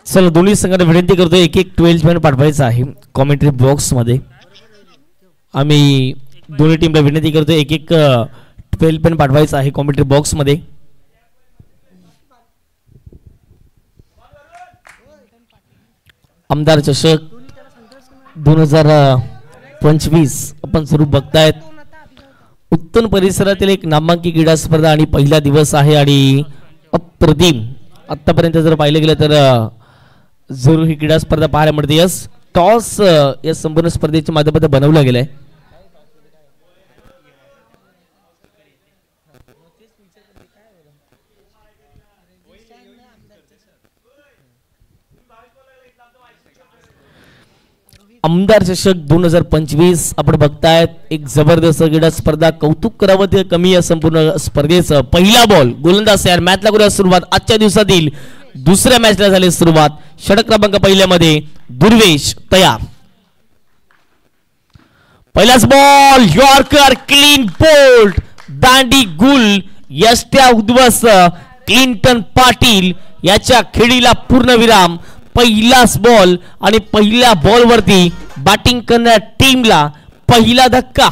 चला दोन्ही संघांना विनंती करतो एक एक 12 मॅन पाठवायचा आहे कॉमेंट्री बॉक्स मध्ये. आम्ही दोन्ही टीमला विनंती करतो एक एक 12 मॅन पाठवायचा आहे कॉमेंट्री बॉक्स मध्ये. आमदार चषक 2025 आपण सुरू बघतायत. उत्तम परिसरातील एक नामांकित क्रीडा स्पर्धा आणि पहिला दिवस आहे आणि अप्रतिम आतापर्यंत जर पाहिलं गेलं तर जरूर ही क्रीडा स्पर्धा पाहायला मिळते. यस टॉस या संपूर्ण स्पर्धेच्या माध्यमातून बनवला गेलाय. आमदार चषक 2025 आपण बघतायत. एक जबरदस्त क्रीडा स्पर्धा. कौतुक करावं ते कमी या संपूर्ण स्पर्धेचं. पहिला बॉल गोलंदाज तयार. मॅचला करूया सुरुवात. आजच्या दिवसातील दुसऱ्या मॅचला झाली सुरुवात. षटक क्रमांक पहिल्यामध्ये दुर्वेश तयार. पहिलाच बॉल यॉर्कर क्लीन बोल्ड दांडी गुल यष्ट्या उद्ध्वस्त क्लिंटन पाटील याच्या खेळीला पूर्णविराम. पहिलाच बॉल आणि पहिल्या बॉलवरती बॅटिंग करणाऱ्या टीमला पहिला धक्का.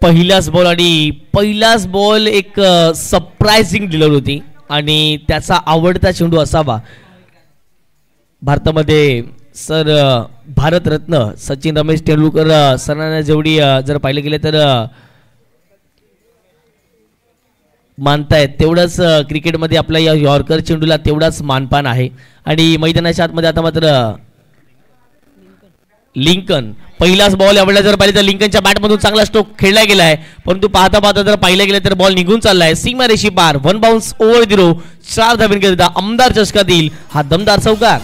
पहिलाच बॉल आणि पहिलाच बॉल एक सरप्राइजिंग डिलिव्हरी होती आणि त्याचा आवडता चेंडू असावा. भारतामध्ये सर भारतरत्न सचिन रमेश तेंडुलकर सरांना जेवढी जर पाहिलं गेलं तर मानतायत तेवढंच क्रिकेटमध्ये आपल्या या यॉर्कर चेंडूला तेवढाच मानपान आहे. आणि मैदानाच्या आतमध्ये आता मात्र लिंकन पहिलाच बॉल यावेळेला जर पाहिलं तर लिंकनच्या बॅटमधून चांगला स्ट्रोक खेळला गेला आहे. परंतु पाहता पाहता जर पाहिलं गेलं तर बॉल निघून चाललाय सीमारेषी पार. 1 बाउन्स ओव्हर 0. 4 धावांकरिता आमदार चषकातील हा दमदार चौकार.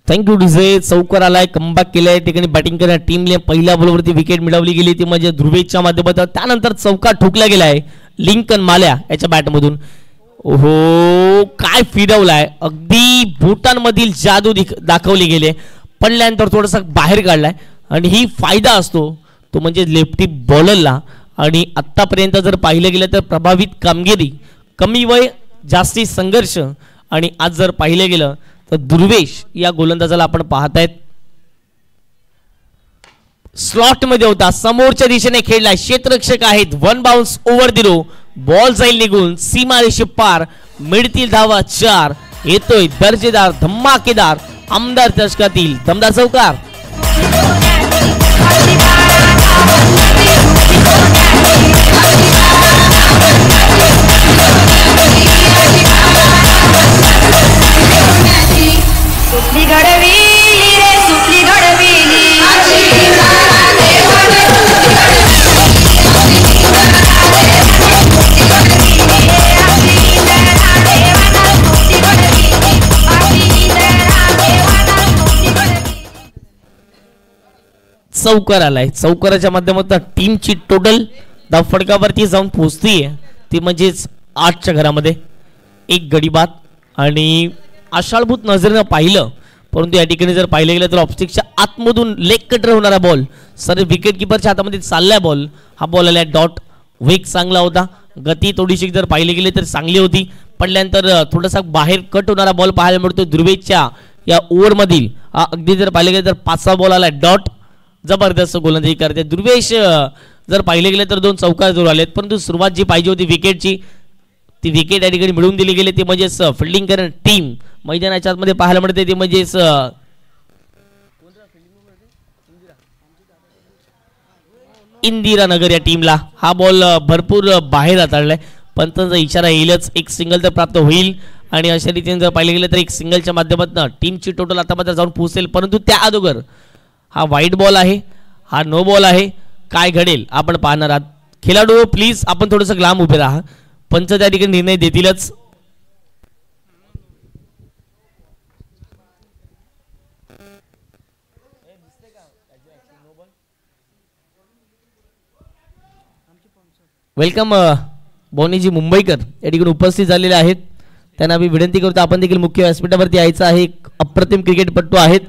Thank you DJ. चौकार आलाय. कमबॅक केलाय. ठिकाणी बॅटिंग करणाऱ्या टीमने पहिल्या बॉलवरती विकेट मिळवली गेली ती म्हणजे ध्रुवेशच्या माध्यमातून. त्यानंतर चौकार ठोकला गेलाय लिंकन माल्या याच्या बॅटमधून. ओहो काय फिरवलाय. अगदी भूटानमधील जादू दाखवली गेले. पडल्यानंतर थोडासा बाहेर काढलाय आणि ही फायदा असतो तो म्हणजे लेफ्टी बॉलरला. आणि आतापर्यंत जर पाहिलं गेलं तर प्रभावित कामगिरी, कमी वय, जास्ती संघर्ष. आणि आज जर पाहिलं गेलं तर दुर्वेश या गोलंदाजाला आपण पाहतायत स्लॉट मध्ये होता. समोरच्या दिशेने खेळला. क्षेत्ररक्षक आहेत. 1 बाउन्स ओव्हर 0. बॉल जाईल निघून सीमारेषे पार. मिळतील धावा 4. येतोय दर्जेदार धमाकेदार आमदार चषकातील दमदार चौकार. चौकार आलाय. चौकाराच्या माध्यमातून टीमची टोटल धाव फडकावरती जाऊन पोहोचतीये ती म्हणजेच 8च्या घरामध्ये. एक गडी बाद आणि आशाळभूत नजरेनं पाहिलं. परंतु या ठिकाणी जर पाहिलं गेलं तर ऑफस्टिकच्या आतमधून लेग कटर होणारा बॉल सर विकेट किपरच्या हातामध्ये चाललाय बॉल. हा बॉल आलाय डॉट. वेग चांगला होता. गती थोडीशी जर पाहिली गेली तर चांगली होती. पडल्यानंतर थोडासा बाहेर कट होणारा बॉल पाहायला मिळतो ध्रुवेशच्या या ओव्हरमधील हा अगदी जर पाहिले गेले तर 5 बॉल आला डॉट जबरदस्त गोलंदाजी करते ध्रुवेश. जर पाहिले गेले तर 2 चौकार जरूर आलेत परंतु सुरुवात जी पाहिजे होती विकेटची ती विकेट या ठिकाणी मिळवून दिली गेली ती म्हणजेच फिल्डिंग करणारी टीम मैदानाच्या आतमध्ये पाहायला मिळते ती म्हणजेच इंदिरानगर या टीमला. हा बॉल भरपूर बाहेर हाताळलाय पंचांचा इशारा येईलच एक सिंगल तर प्राप्त होईल आणि अशा रीतीने जर पाहिले गेले तर एक सिंगलच्या माध्यमातून टीमची टोटल आता मात्र जाऊन पोहोचेल परंतु त्या अगोदर हा व्हाईट बॉल आहे हा नो बॉल आहे काय घडेल आपण पाहणार आहात. खेळाडू प्लीज आपण थोडंसं लांब उभे राहा पंच त्या ठिकाणी निर्णय देतीलच. वेलकम बोनीजी मुंबईकर या ठिकाणी उपस्थित झालेले आहेत त्यांना मी विनंती करतो आपण देखील मुख्य व्यासपीठावरती यायचं आहे. एक अप्रतिम क्रिकेटपटू आहेत.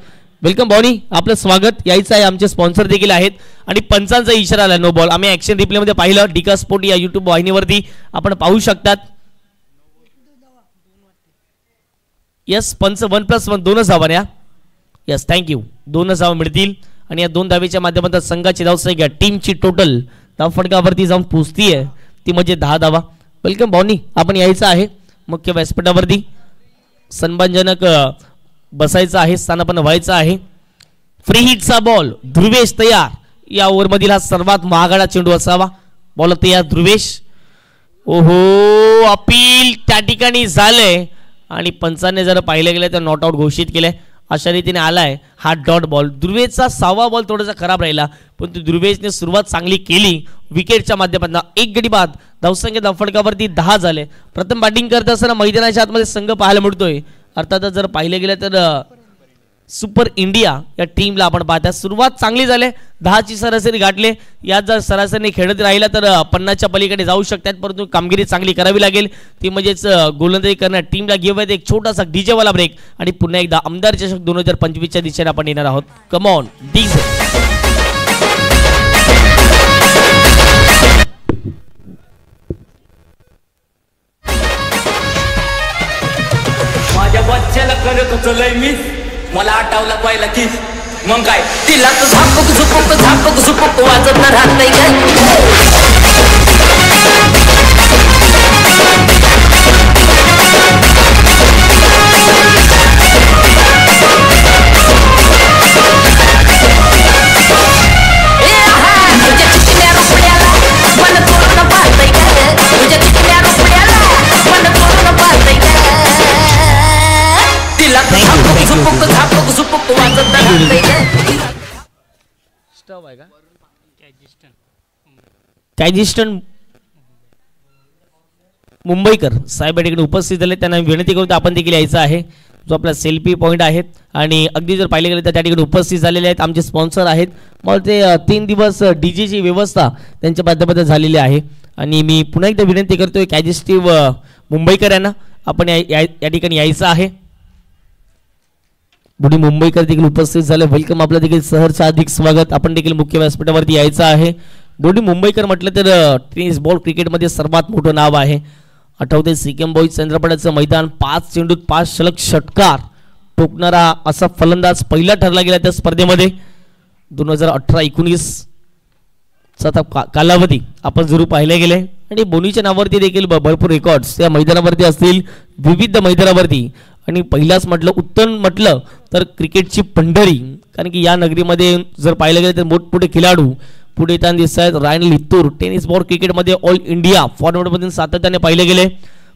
वेलकम बॉनी आपलं स्वागत यायचं आहे. आमचे स्पॉन्सर देखील आहेत आणि पंचांचा इशारा आला नो बॉल आम्ही ॲक्शन रिप्लेमध्ये पाहिलं डिका स्पोर्ट या यूट्यूब वाहिनीवरती आपण पाहू शकतात. यस पंच 1+1 2 धावा या यस थँक्यू 2 धावा मिळतील आणि या 2 धावेच्या माध्यमातून संघाची धावसंख्या टीमची टोटल धावफटकावरती जाऊन पोहोचतीये ती म्हणजे 10 धावा. वेलकम बॉनी आपण यायचं आहे मुख्य व्यासपीठावरती सन्मानजनक बसायचं आहे स्थानापन्न व्हायचं आहे. फ्री हिटचा बॉल ध्रुवेश तयार या ओव्हरमधील हा सर्वात महागडा चेंडू असावा. बॉल तयार ध्रुवेश. ओहो अपील त्या ठिकाणी झालंय आणि पंचांनी जर पाहिलं गेलं तर नॉट आउट घोषित केलंय अशा रीतीने आलाय हा डॉट बॉल. ध्रुवेशचा 6वा बॉल थोडासा खराब राहिला परंतु ध्रुवेशने सुरुवात चांगली केली विकेटच्या माध्यमातून. एक गडी बाद धावसंख्या धावफटकावरती 10 झाले. प्रथम बॅटिंग करत असताना मैदानाच्या आतमध्ये संघ पाहायला मिळतोय अर्थातच जर पाहिलं गेलं तर सुपर इंडिया या टीमला आपण पाहता सुरुवात चांगली झाली 10ची सरासरी गाठले यात जर सरासरी खेळत राहिला तर 50च्या पलीकडे जाऊ शकतात परंतु कामगिरी चांगली करावी लागेल ती म्हणजेच गोलंदाजी करणाऱ्या टीमला घेऊयात एक छोटासा डीजे वाला ब्रेक आणि पुन्हा एकदा आमदार चषक 2025च्या दिशेने आपण येणार आहोत. Come on DJ. माझ्या बच्च्याला करत होतो लय मी मला आठवला पहिला किस मग काय तिला तर झापक झुपक वाजत राहत नाही काय. कॅजिस्टन मुंबईकर साहेब या ठिकाणी उपस्थित झाले त्यांना विनंती करतो आपण देखील यायचं आहे जो आपला सेल्फी पॉईंट आहेत आणि अगदी जर पाहिले गेले तर त्या ठिकाणी उपस्थित झालेले आहेत आमचे स्पॉन्सर आहेत. मग ते 3 दिवस डीजेची व्यवस्था त्यांच्या माध्यमातून झालेली आहे आणि मी पुन्हा एकदा विनंती करतोय कॅजिस्टिव मुंबईकर यांना आपण या ठिकाणी यायचं आहे. बुडी मुंबईकर देखील उपस्थित झाले वेलकम आपलं देखील सहर्ष अधिक स्वागत. आपण देखील मुख्य व्यासपीठावरती यायचं आहे. बुडी मुंबईकर म्हटलं तर टेनिस बॉल क्रिकेटमध्ये सर्वात मोठं नाव आहे. आठवते सिक्कीम बॉईज चंद्रपडाचं मैदान 5 चेंडूत 5 सलग षटकार ठोकणारा असा फलंदाज पहिला ठरला गेला त्या स्पर्धेमध्ये 2018-19 चा कालावधी आपण जरूर पाहिले गेले आणि बोनीच्या नावावरती देखील भरपूर रेकॉर्ड्स या मैदानावरती असतील विविध मैदानावरती आणि पहिलाच म्हटलं उत्तम म्हटलं तर क्रिकेटची पंढरी कारण की या नगरीमध्ये जर पाहिलं गेलं तर मोठमोठे खेळाडू पुढे येताना दिसत आहेत. रायन लित्तूर टेनिस बॉल क्रिकेटमध्ये ऑल इंडिया फॉर्मॅटमधून सातत्याने पाहिले गेले.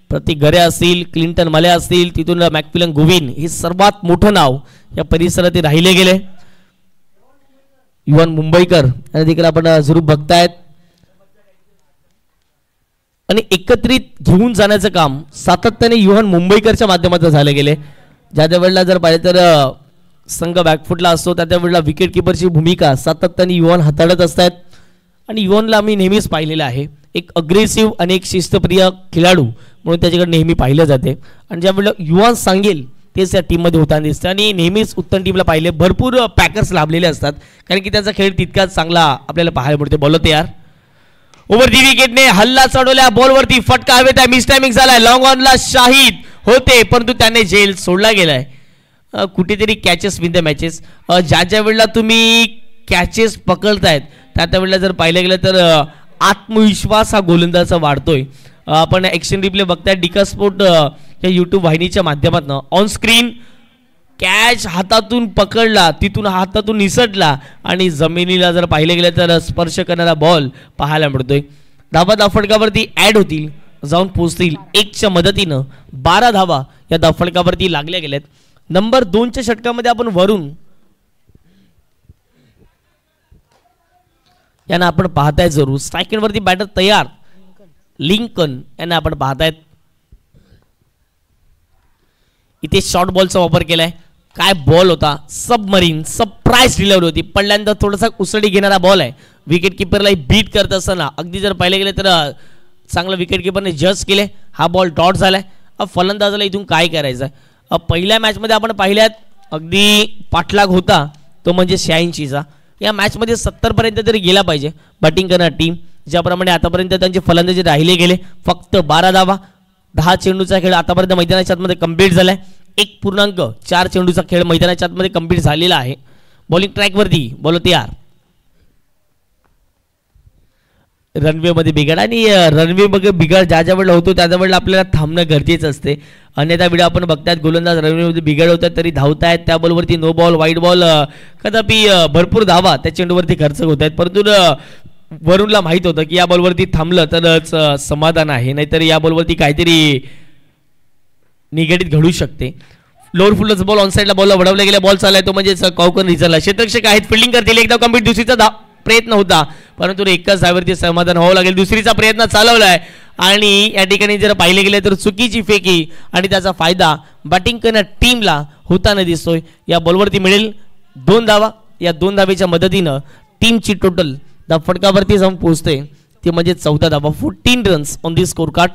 प्रतीक घरे असतील क्लिंटन माल्या असतील तिथून मॅकमिलन गोविन हे सर्वात मोठं नाव या परिसरात राहिले गेले. युवन मुंबईकर यांना देखील आपण जरूर बघतायत आणि एकत्रित घेऊन जाण्याचं काम सातत्याने युवन मुंबईकरच्या माध्यमातून झाले गेले. ज्या त्या वेळेला जर पाहिजे तर संघ बॅकफुटला असतो त्या वेळेला विकेट किपरची भूमिका सातत्याने युवन हाताळत असतात आणि युवनला आम्ही नेहमीच पाहिलेलं आहे एक अग्रेसिव्ह आणि एक शिस्तप्रिय खेळाडू म्हणून त्याच्याकडे नेहमी पाहिलं जाते आणि ज्या वेळेला युवन सांगेल तेच या टीममध्ये होताना दिसतं आणि नेहमीच उत्तम टीमला पाहिले भरपूर पॅकर्स लाभलेले असतात कारण की त्यांचा खेळ तितकाच चांगला आपल्याला पाहायला मिळतो. बॉल तयार ओव्हर दी विकेटने हल्ला चढवल्या बॉलवरती फटका हवेत आहे मिस टायमिंग झालाय. लॉंग ऑनला शाहिद होते परंतु त्याने झेल सोडला गेलाय कुठेतरी कॅचेस विन द मॅचेस. ज्या ज्या वेळेला तुम्ही कॅचेस पकडतायत त्या वेळेला जर पाहिलं गेलं तर आत्मविश्वास हा गोलंदाजाचा वाढतोय. आपण ॲक्शन रिप्ले बघताय डिका स्पोर्ट या यूट्यूब वाहिनीच्या माध्यमातून. ऑन स्क्रीन कॅच हातातून पकडला, तिथून हातातून निसटला आणि जमिनीला जर पाहिलं गेलं तर स्पर्श करणारा बॉल पाहायला मिळतोय. धावा धाफडकावरती ॲड होतील, जाऊन पोचतील 1च्या मदतीनं. 12 धावा या धाफडकावरती लागल्या गेल्यात. नंबर 2च्या षटकामध्ये आपण वरून यांना आपण पाहताय जरूर. स्ट्रायकिंगवरती बॅटर तयार लिंकन यांना आपण पाहतायत. इथे शॉर्ट बॉलचा वापर केलाय. काय बॉल होता, सबमरीन सरप्राईज डिलिव्हरी होती. पडल्यानंतर थोडासा उसळी घेणारा बॉल आहे. विकेट किपरला बीट करत असताना अगदी जर पाहिलं गेलं तर चांगलं विकेट किपरने जज केले. हा बॉल डॉट झालाय. फलंदाजाला इथून काय करायचं आहे. पहिल्या मॅचमध्ये आपण पाहिल्यात अगदी पाठलाग होता तो म्हणजे 86चा. या मॅचमध्ये 70 पर्यंत तरी गेला पाहिजे बॅटिंग करणारी टीम. ज्याप्रमाणे आतापर्यंत त्यांचे फलंदाजी राहिले गेले. फक्त 12 धावा. 10 चेंडूचा खेळ आतापर्यंत मैदानाच्या आतमध्ये कंप्लीट झालाय. 1.4 चेंडूचा खेळ मैदानाच्या आतमध्ये कंप्लीट झालेला आहे. बॉलिंग ट्रॅकवरती बॉल तयार. रनवे मध्ये बिघाड आणि रनवे मध्ये बिघाड ज्या ज्या वेळेला होतो त्या वेळेला आपल्याला थांबणं गरजेचं असते. अन्यथा वेळा आपण बघतायत गोलंदाज रनवे मध्ये बिघाड होतात तरी धावतायत. त्या बॉलवरती नो बॉल वाईट बॉल कदापि भरपूर धावा त्या चेंडूवरती खर्च होत आहेत. परंतु वरुणला माहित होतं की या बॉलवरती थांबलं तरच समाधान आहे, नाहीतर या बॉलवरती काहीतरी निगेटिव्ह घडू शकते. लोअर फुलचा बॉल ऑन साईडला बॉलला वडवला गेला. बॉल चाललाय तो म्हणजे कॉकन रिझरला. क्षेत्ररक्षक आहेत फिल्डिंग करतील. एकदा कंप्लीट. दुसरीचा प्रयत्न होता परंतु एकाच धावेवरती समाधान व्हावं लागेल. दुसरीचा प्रयत्न चालवलाय आणि या ठिकाणी जर पाहिले गेले तर चुकीची फेकी आणि त्याचा फायदा बॅटिंग करणाऱ्या टीमला होताना दिसतोय. या बॉलवरती मिळेल 2 धावा. या 2 धावेच्या मदतीनं टीमची टोटल फटकावरती जाऊन पोहोचते ते म्हणजे 14 धावा. 14 runs on the score card.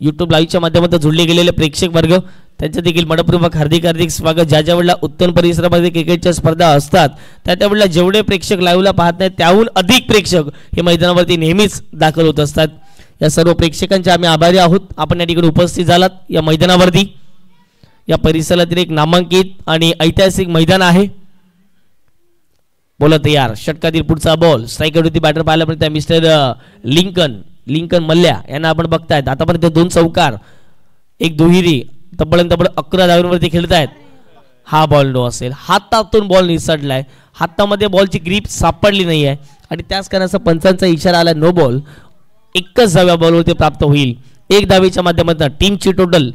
YouTube लाईव्हच्या माध्यमातून जोडले गेलेले प्रेक्षक वर्ग त्यांचं देखील मनपूर्वक हार्दिक हार्दिक स्वागत. ज्या ज्या वेळेला उत्तम परिसरामध्ये क्रिकेटच्या स्पर्धा असतात त्या वेळेला जेवढे प्रेक्षक लाईव्हला पाहत नाहीत त्याहून अधिक प्रेक्षक हे मैदानावरती नेहमीच दाखल होत असतात. या सर्व प्रेक्षकांचे आम्ही आभारी आहोत. आपण या ठिकाणी उपस्थित झालात या मैदानावरती. या परिसरातील एक नामांकित आणि ऐतिहासिक मैदान आहे. बोला तयार. षटकातील पुढचा बॉल स्ट्राईकवरती बॅटर पाहायला मिळतात मिस्टर लिंकन मल्ल्या यांना आपण बघतायत. आतापर्यंत 2 चौकार 1 दुहेरी तब्बल 11 धावांवरती खेळतायत. हा बॉल नो असेल. हातातून बॉल निसटलाय. हातामध्ये बॉलची ग्रीप सापडली नाही आहे आणि त्याच कारणाचा पंचांचा इशारा आला नो बॉल. एकच धाव्या बॉलवरती प्राप्त होईल. 1 धावेच्या माध्यमातून टीमची टोटल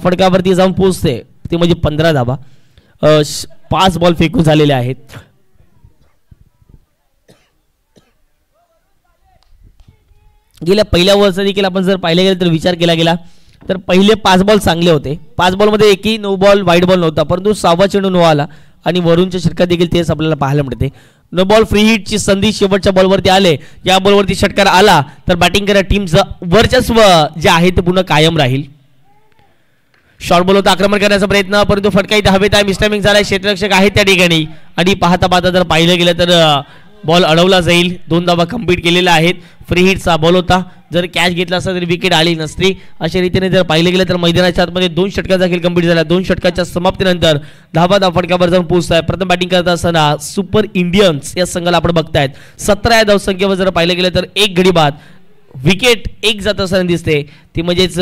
फटकावरती जाऊन पोहोचते ते म्हणजे 15 धावा. 5 बॉल फेकून झालेले आहेत. गेल्या पहिल्या ओव्हरचा देखील आपण जर पाहिलं गेलं तर विचार केला गेला तर पहिले 5 बॉल चांगले होते. 5 बॉलमध्ये एकही नो बॉल वाईट बॉल नव्हता परंतु 6वा चेंडू नो आला आणि वरूनच्या षटकात देखील तेच आपल्याला पाहायला मिळते. नो बॉल फ्री हिटची संधी शेवटच्या बॉलवरती आले. या बॉलवरती षटकार आला तर बॅटिंग करा टीमचं वर्चस्व जे आहे ते पुन्हा कायम राहील. शॉर्ट बॉल होता आक्रमण करण्याचा प्रयत्न परंतु फटका इथे हवेत आहे. मिसटायमिंग झालाय. क्षेत्ररक्षक आहेत त्या ठिकाणी आणि पाहता पाहता जर पाहिलं गेलं तर बॉल अडवला जाईल. 2 धावा कंप्लीट केलेल्या आहेत. फ्री हिटचा बॉल होता. जर कॅच घेतला असता तरी विकेट आली नसती. अशा रीतीने जर पाहिलं गेलं तर मैदानाच्या आतमध्ये 2 षटकाचा खेळ कंप्लीट झाला. 2 षटकाच्या समाप्तीनंतर धावा फटकावर जाऊन पोहोचताय. प्रथम बॅटिंग करत असताना सुपर इंडियन्स या संघाला आपण बघतायत. 17 या धावसंख्येवर जर पाहिलं गेलं तर 1 गडी बाद विकेट 1 जात असताना दिसते. ती म्हणजेच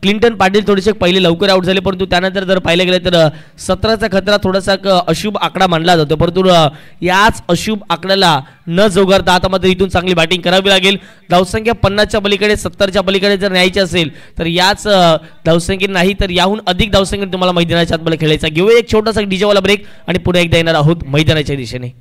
क्लिंटन पाटील थोडेसे पहिले लवकर आउट झाले परंतु त्यानंतर जर पाहिलं गेलं तर 17चा खतरा थोडासा अशुभ आकडा मानला जातो परंतु याच अशुभ आकड्याला न जोगारता आता मात्र इथून चांगली बॅटिंग करावी लागेल. धावसंख्या 50च्या पलीकडे 70च्या पलीकडे जर न्यायची असेल तर याच धावसंख्येत नाही तर याहून अधिक धावसंख्येत तुम्हाला मैदानाच्या आतमध्ये खेळायचा. घेऊया एक छोटासा डीजेवाला ब्रेक आणि पुन्हा एकदा येणार आहोत मैदानाच्या दिशेने.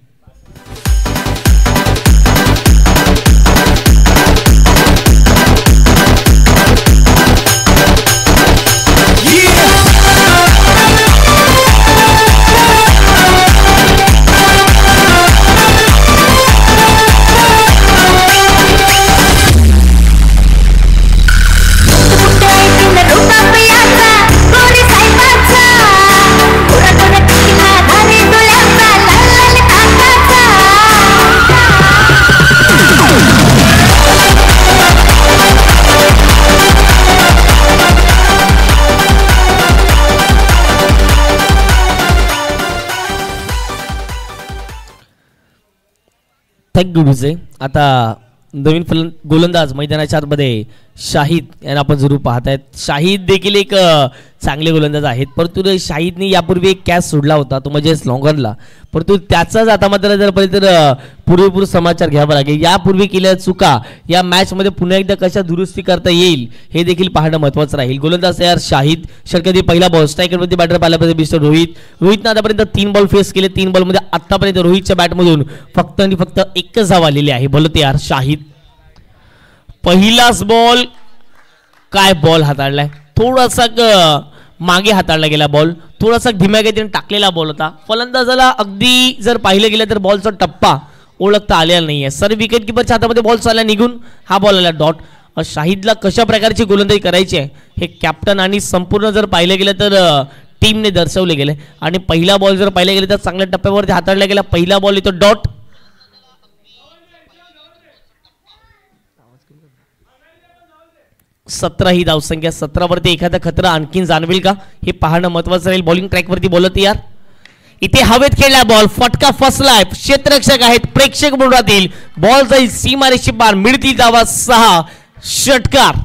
Pura थँक्यू विजय. आता नवीन गोलंदाज मैदानाच्या आतमध्ये शाहिद यांना आपण जरूर पाहतायत. शाहिद देखील एक चांगले गोलंदाज आहेत, परंतु शाहिदने यापूर्वी एक कॅच सोडला होता, तो म्हणजे लॉंगरला. परंतु त्याचाच आता मात्र जर पाहिजे तर पुरेपूर समाचार घ्यावा लागेल. यापूर्वी केलेल्या चुका या मॅचमध्ये पुन्हा एकदा कशा दुरुस्ती करता येईल हे देखील पाहणं महत्त्वाचं राहील. गोलंदाज तयार शाहिद. षटकातील पहिला बॉल. स्ट्रायकरमध्ये बॅटर पाहिला पाहिजे मिस्टर रोहितनं आतापर्यंत 3 बॉल फेस केले. 3 बॉलमध्ये आतापर्यंत रोहितच्या बॅटमधून फक्त आणि फक्त एकच धाव आलेली आहे. बॉल तयार शाहिद. पहिलाच बॉल. काय बॉल हाताळलाय, थोडासा मागे हाताळला गेला बॉल, थोडासा धीम्या गतीने टाकलेला बॉल होता. फलंदाजाला अगदी जर पाहिलं गेलं तर बॉलचा टप्पा ओळखता आलेला नाहीये. सर विकेट किपरच्या हातामध्ये बॉल चालला निघून, हा बॉल आला डॉट. शाहिदला कशा प्रकारची गोलंदाजी करायची आहे हे कॅप्टन आणि संपूर्ण जर पाहिलं गेलं तर टीमने दर्शवले गेले. आणि पहिला बॉल जर पाहिलं गेलं तर चांगल्या टप्प्यावरती हाताळला गेला. पहिला बॉल येतो डॉट. 17 ही धावसंख्या. 17 वरती एखादा खतरा आणखीन जाणवेल का हे पाहणं महत्वाचं राहील. बॉलिंग ट्रॅक वरती बोलत यार. इथे हवेत खेळला बॉल, फटका फसलाय. क्षेत्ररक्षक आहेत, प्रेक्षक म्हणून राहतील. बॉल जाईल सीमारेषे पार, मिळतील धावा 6. षटकार.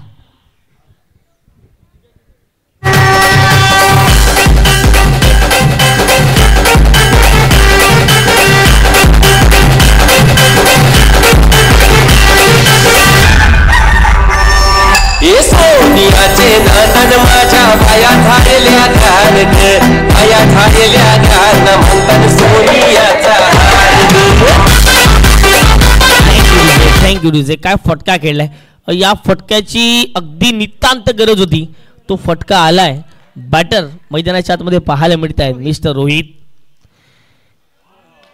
सोनियाचे नंदन माझ्या पाया झालेल्या घाण, पाया झालेल्या घाण म्हणतात सोनियाचा. थँक्यू विजय. काय फटका खेळलाय. या फटक्याची अगदी नितांत गरज होती. तो फटका आलाय. बॅटर मैदानाच्या आतमध्ये पाहायला मिळत आहेत मिस्टर रोहित.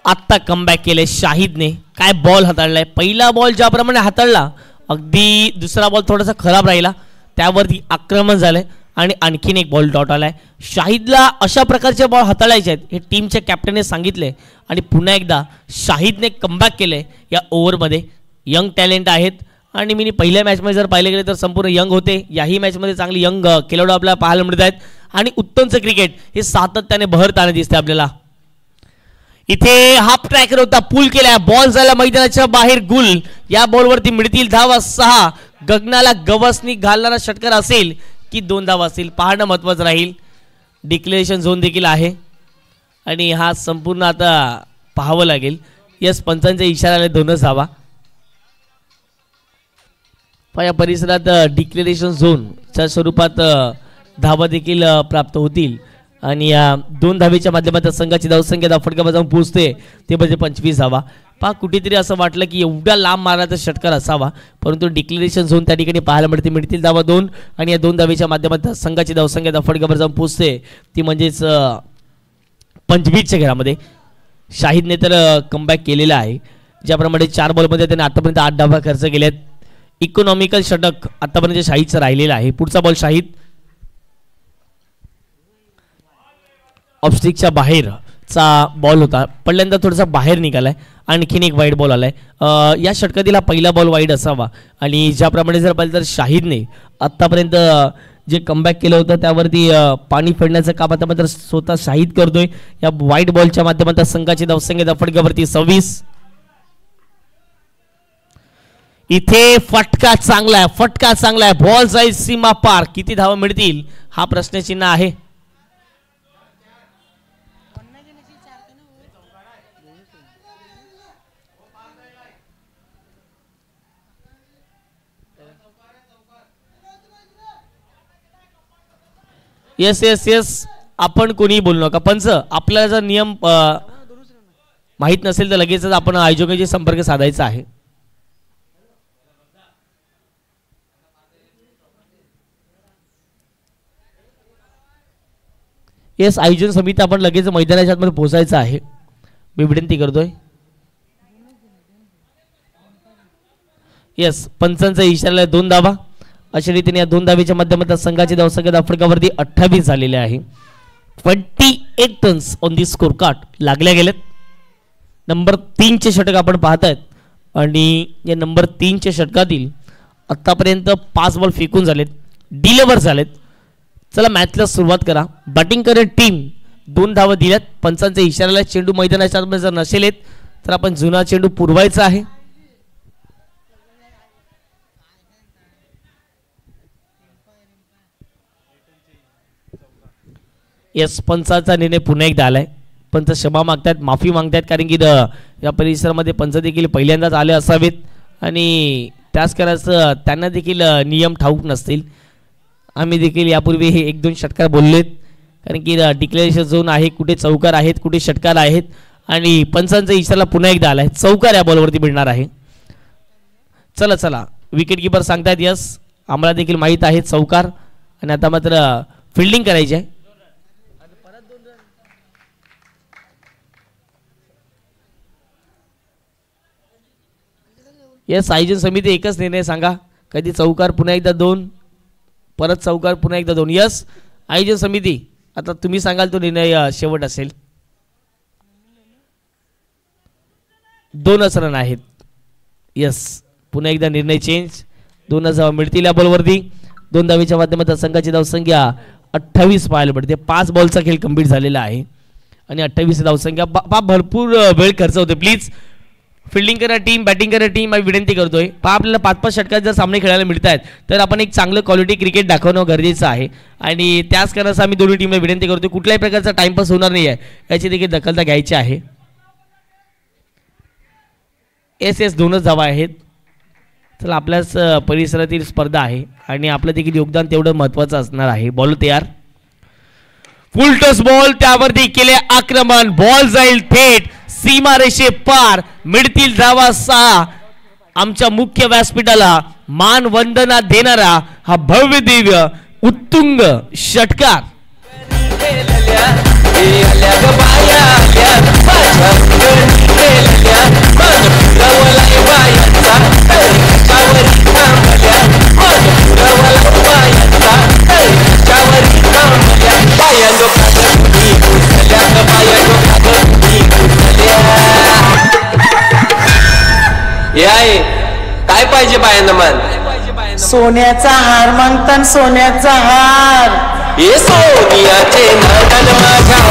आत्ता कमबॅक केलंय शाहिदने. काय बॉल हाताळलाय. पहिला बॉल ज्याप्रमाणे हाताळला, अगदी दुसरा बॉल थोडासा खराब राहिला, त्यावरती आक्रमण झालंय आणि आणखीन एक बॉल डॉट आलाय. शाहिदला अशा प्रकारचे बॉल हाताळायचे आहेत हे टीमच्या कॅप्टनने सांगितले आणि पुन्हा एकदा शाहिदने कमबॅक केलंय या ओव्हरमध्ये. यंग टॅलेंट आहेत आणि मी पहिल्या मॅचमध्ये जर पाहिले गेले तर संपूर्ण यंग होते. याही मॅचमध्ये चांगली यंग खेळाडू आपल्याला पाहायला मिळत आहेत आणि उत्तमचं क्रिकेट हे सातत्याने बहरताना दिसते आपल्याला. इथे हाफ ट्रॅकर होता, पूल केला, बॉल झाला मैदानाच्या बाहेर गुल. या बॉलवरती मिळतील धावा 6. गगनाला गवसनी घालणारा षटकार असेल की 2 धावा असेल पाहणं महत्वाचं राहील. डिक्लेरेशन झोन देखील आहे आणि हा संपूर्ण आता पाहावं लागेल. यस, पंचांच्या इशाऱ्याला 2च धावा. या परिसरात डिक्लेरेशन झोनच्या स्वरूपात धावा देखील प्राप्त होतील आणि या 2 धावेच्या माध्यमातून संघाची धावसंख्या फटका जाऊन पोहोचते ते म्हणजे 25 धावा. पहा, कुठेतरी असं वाटलं की एवढा लांब मारण्याचा षटकार असावा, परंतु डिक्लेरेशन झोन त्या ठिकाणी पाहायला मिळते. मिळतील धावा 2 आणि या 2 धावेच्या माध्यमातून संघाची धावसंख्या फटकावर जाऊन पोहोचते ती म्हणजेच 25च्या घरामध्ये. शाहिदने तर कमबॅक केलेला आहे. ज्याप्रमाणे 4 बॉलमध्ये त्याने आतापर्यंत 8 धावा खर्च केल्यात. इकॉनॉमिकल षटक आतापर्यंत शाहिदचं राहिलेलं आहे. पुढचा बॉल शाहिद. ऑफस्टिकच्या बाहेरचा बॉल होता, पहिल्यांदा थोडासा बाहेर निघालाय. आणखीन एक वाईड बॉल आलाय. या षटकातील हा पहिला बॉल वाईड असावा आणि ज्याप्रमाणे जर पाहिलं तर शाहिदने आतापर्यंत जे कमबॅक केलं होतं त्यावरती पाणी फेडण्याचं काम आता मात्र स्वतः शाहिद करतोय. या वाईड बॉलच्या माध्यमातून संघाची धावसंख्या फटक्यावरती 26. इथे फटका चांगला आहे, फटका चांगला आहे. बॉल जाईल सीमा पार. किती धावा मिळतील हा प्रश्नचिन्ह आहे. येस येस येस, आपण कोणीही बोलू नका. पंच, आपल्याला जर नियम माहीत नसेल तर लगेचच आपण आयोजकांशी संपर्क साधायचा आहे. येस, आयोजन समिती आपण लगेच मैदानाच्या आतमध्ये पोहोचायचं आहे, मी विनंती करतोय. येस, पंचांचा इशारा 2 धावा. अशा रीतीने या 2 धावेच्या माध्यमातून संघाची धावसंख्या फटकावरती 28 झालेले आहे. 28 tons on the score card लागल्या गेलेत. नंबर 3चे षटक आपण पाहतायत आणि या नंबर 3च्या षटकातील आतापर्यंत 5 बॉल फेकून झालेत, डिलिव्हर झालेत. चला मॅचला सुरुवात करा. बॅटिंग करत टीम 2 धावा दिल्यात. पंचांच्या इशाऱ्याला चेंडू मैदानाच्या आतमध्ये जर नसेल येत तर आपण जुना चेंडू पुरवायचा आहे. यस, पंचाचा निर्णय पुन्हा एकदा आलाय. पंच क्षमा मागतात, माफी मागतात, कारण की या परिसरामध्ये पंच देखील पहिल्यांदाच आले असावेत आणि त्याच करायचं त्यांना देखील नियम ठाऊक नसतील. आम्ही देखील यापूर्वी हे 1-2 षटकार बोललेत, कारण की डिक्लेरेशन झोन आहे, कुठे चौकार आहेत, कुठे षटकार आहेत आणि पंचांचा इशारा पुन्हा एकदा आलाय. चौकार या बॉलवरती मिळणार आहे. चला चला, विकेट किपर सांगतायत यस, आम्हाला देखील माहीत आहे चौकार, आणि आता मात्र फिल्डिंग करायची आहे. यस, आयोजन समिती एकच निर्णय सांगा, कधी चौकार पुन्हा एकदा 2, परत चौकार पुन्हा एकदा 2. यस, आयोजन समिती आता तुम्ही सांगाल तो निर्णय शेवट असेल. 2च रन आहेत. यस, पुन्हा एकदा निर्णय चेंज. 2 धावा मिळतील या बॉलवरती. 2 धावेच्या माध्यमातून संघाची धावसंख्या 28 पाहायला पडते. 5 बॉलचा खेळ कंप्लीट झालेला आहे आणि 28 धावसंख्या. भरपूर वेळ खर्च होते. प्लीज फिल्डिंग करा टीम, बॅटिंग करा टीम, मी विनंती करतोय. आपल्याला 5-5 षटकात जर सामने खेळायला मिळत आहेत तर आपण एक चांगलं क्वालिटी क्रिकेट दाखवणं गरजेचं आहे आणि त्याच कारणाचं आम्ही दोन्ही टीमला विनंती करतोय, कुठल्याही प्रकारचा टाइमपास होणार नाही आहे याची देखील दखलता घ्यायची आहे. एस 2च धावा आहेत. चला, आपल्याच परिसरातील स्पर्धा आहे आणि आपलं देखील योगदान तेवढं महत्त्वाचं असणार आहे. बॉल तयार, फुल टॉस बॉल, त्यावरती केले आक्रमण. बॉल जाईल थेट सीमारेषे पार. मिळतील धावा 6. आमच्या मुख्य व्यासपीठाला मान वंदना देणारा हा भव्य दिव्य उत्तुंग षटकार. काय पाहिजे बायांना मन? सोन्याचा हार मागतान, सोन्याचा हार. हे सोनियाचे नाटन माझ्या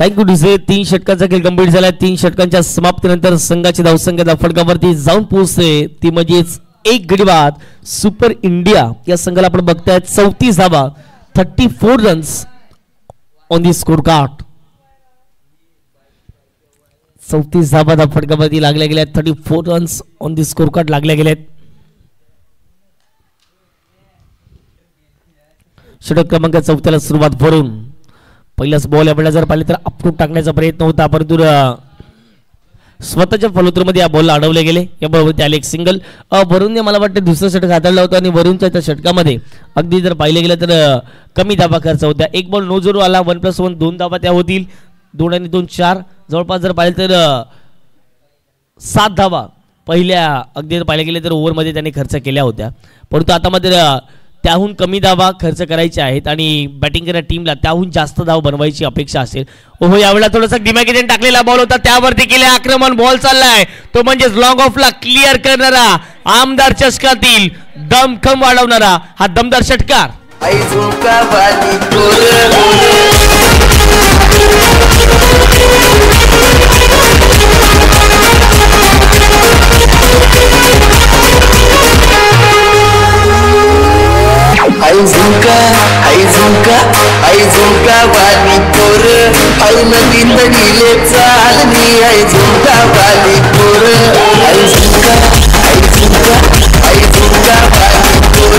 थँक्यू डिसे. 3 षटकांचा खेळ कंप्लीट झाला. 3 षटकांच्या समाप्तीनंतर संघाची धावसंख्या फटकावरती जाऊन पोहोचते, ती म्हणजेच 1 गडी बाद. सुपर इंडिया या संघाला आपण बघताय 34 धावा, 34 runs on the score card. 34 धावा फटकावरती लागल्या गेल्या, 34 runs on the score card लागल्या गेल्यात. षटक क्रमांक 4 सुरुवात भरून पहिलाच बॉल आपल्याला जर पाहिले तर अपटून टाकण्याचा प्रयत्न होता, परंतु स्वतःच्या फलोत्तरमध्ये या बॉलला अडवले गेले. या बॉलवरती आले एक सिंगल. वरूनने मला वाटतं दुसरं षटक हाताळलं होतं आणि वरूनच्या त्या षटकामध्ये अगदी जर पाहिले गेलं तर कमी धावा खर्च होत्या. एक बॉल नो झिरो आला, 1+1 2 धावा त्या होतील. 2 आणि 2 4, जवळपास जर पाहिलं तर 7 धावा पहिल्या अगदी जर पाहिले गेले तर ओव्हरमध्ये त्यांनी खर्च केल्या होत्या, परंतु आता मात्र त्याहून कमी धावा खर्च करायचे आहेत आणि बॅटिंग करणाऱ्या टीमला त्याहून जास्त धाव बनवायची अपेक्षा असेल. ओहो, यावेळेला थोडासा दिमागीने टाकलेला बॉल होता, त्यावरती केले आक्रमण. बॉल चाललाय तो म्हणजेच लॉंग ऑफला क्लिअर करणारा आमदार चषकातील दमखम वाढवणारा हा दमदार षटकार. आई झुमका वाली पोर, आई नदी तडीले चालनी. आई झुमका वाली पोर, आई झुमका वाली पोर,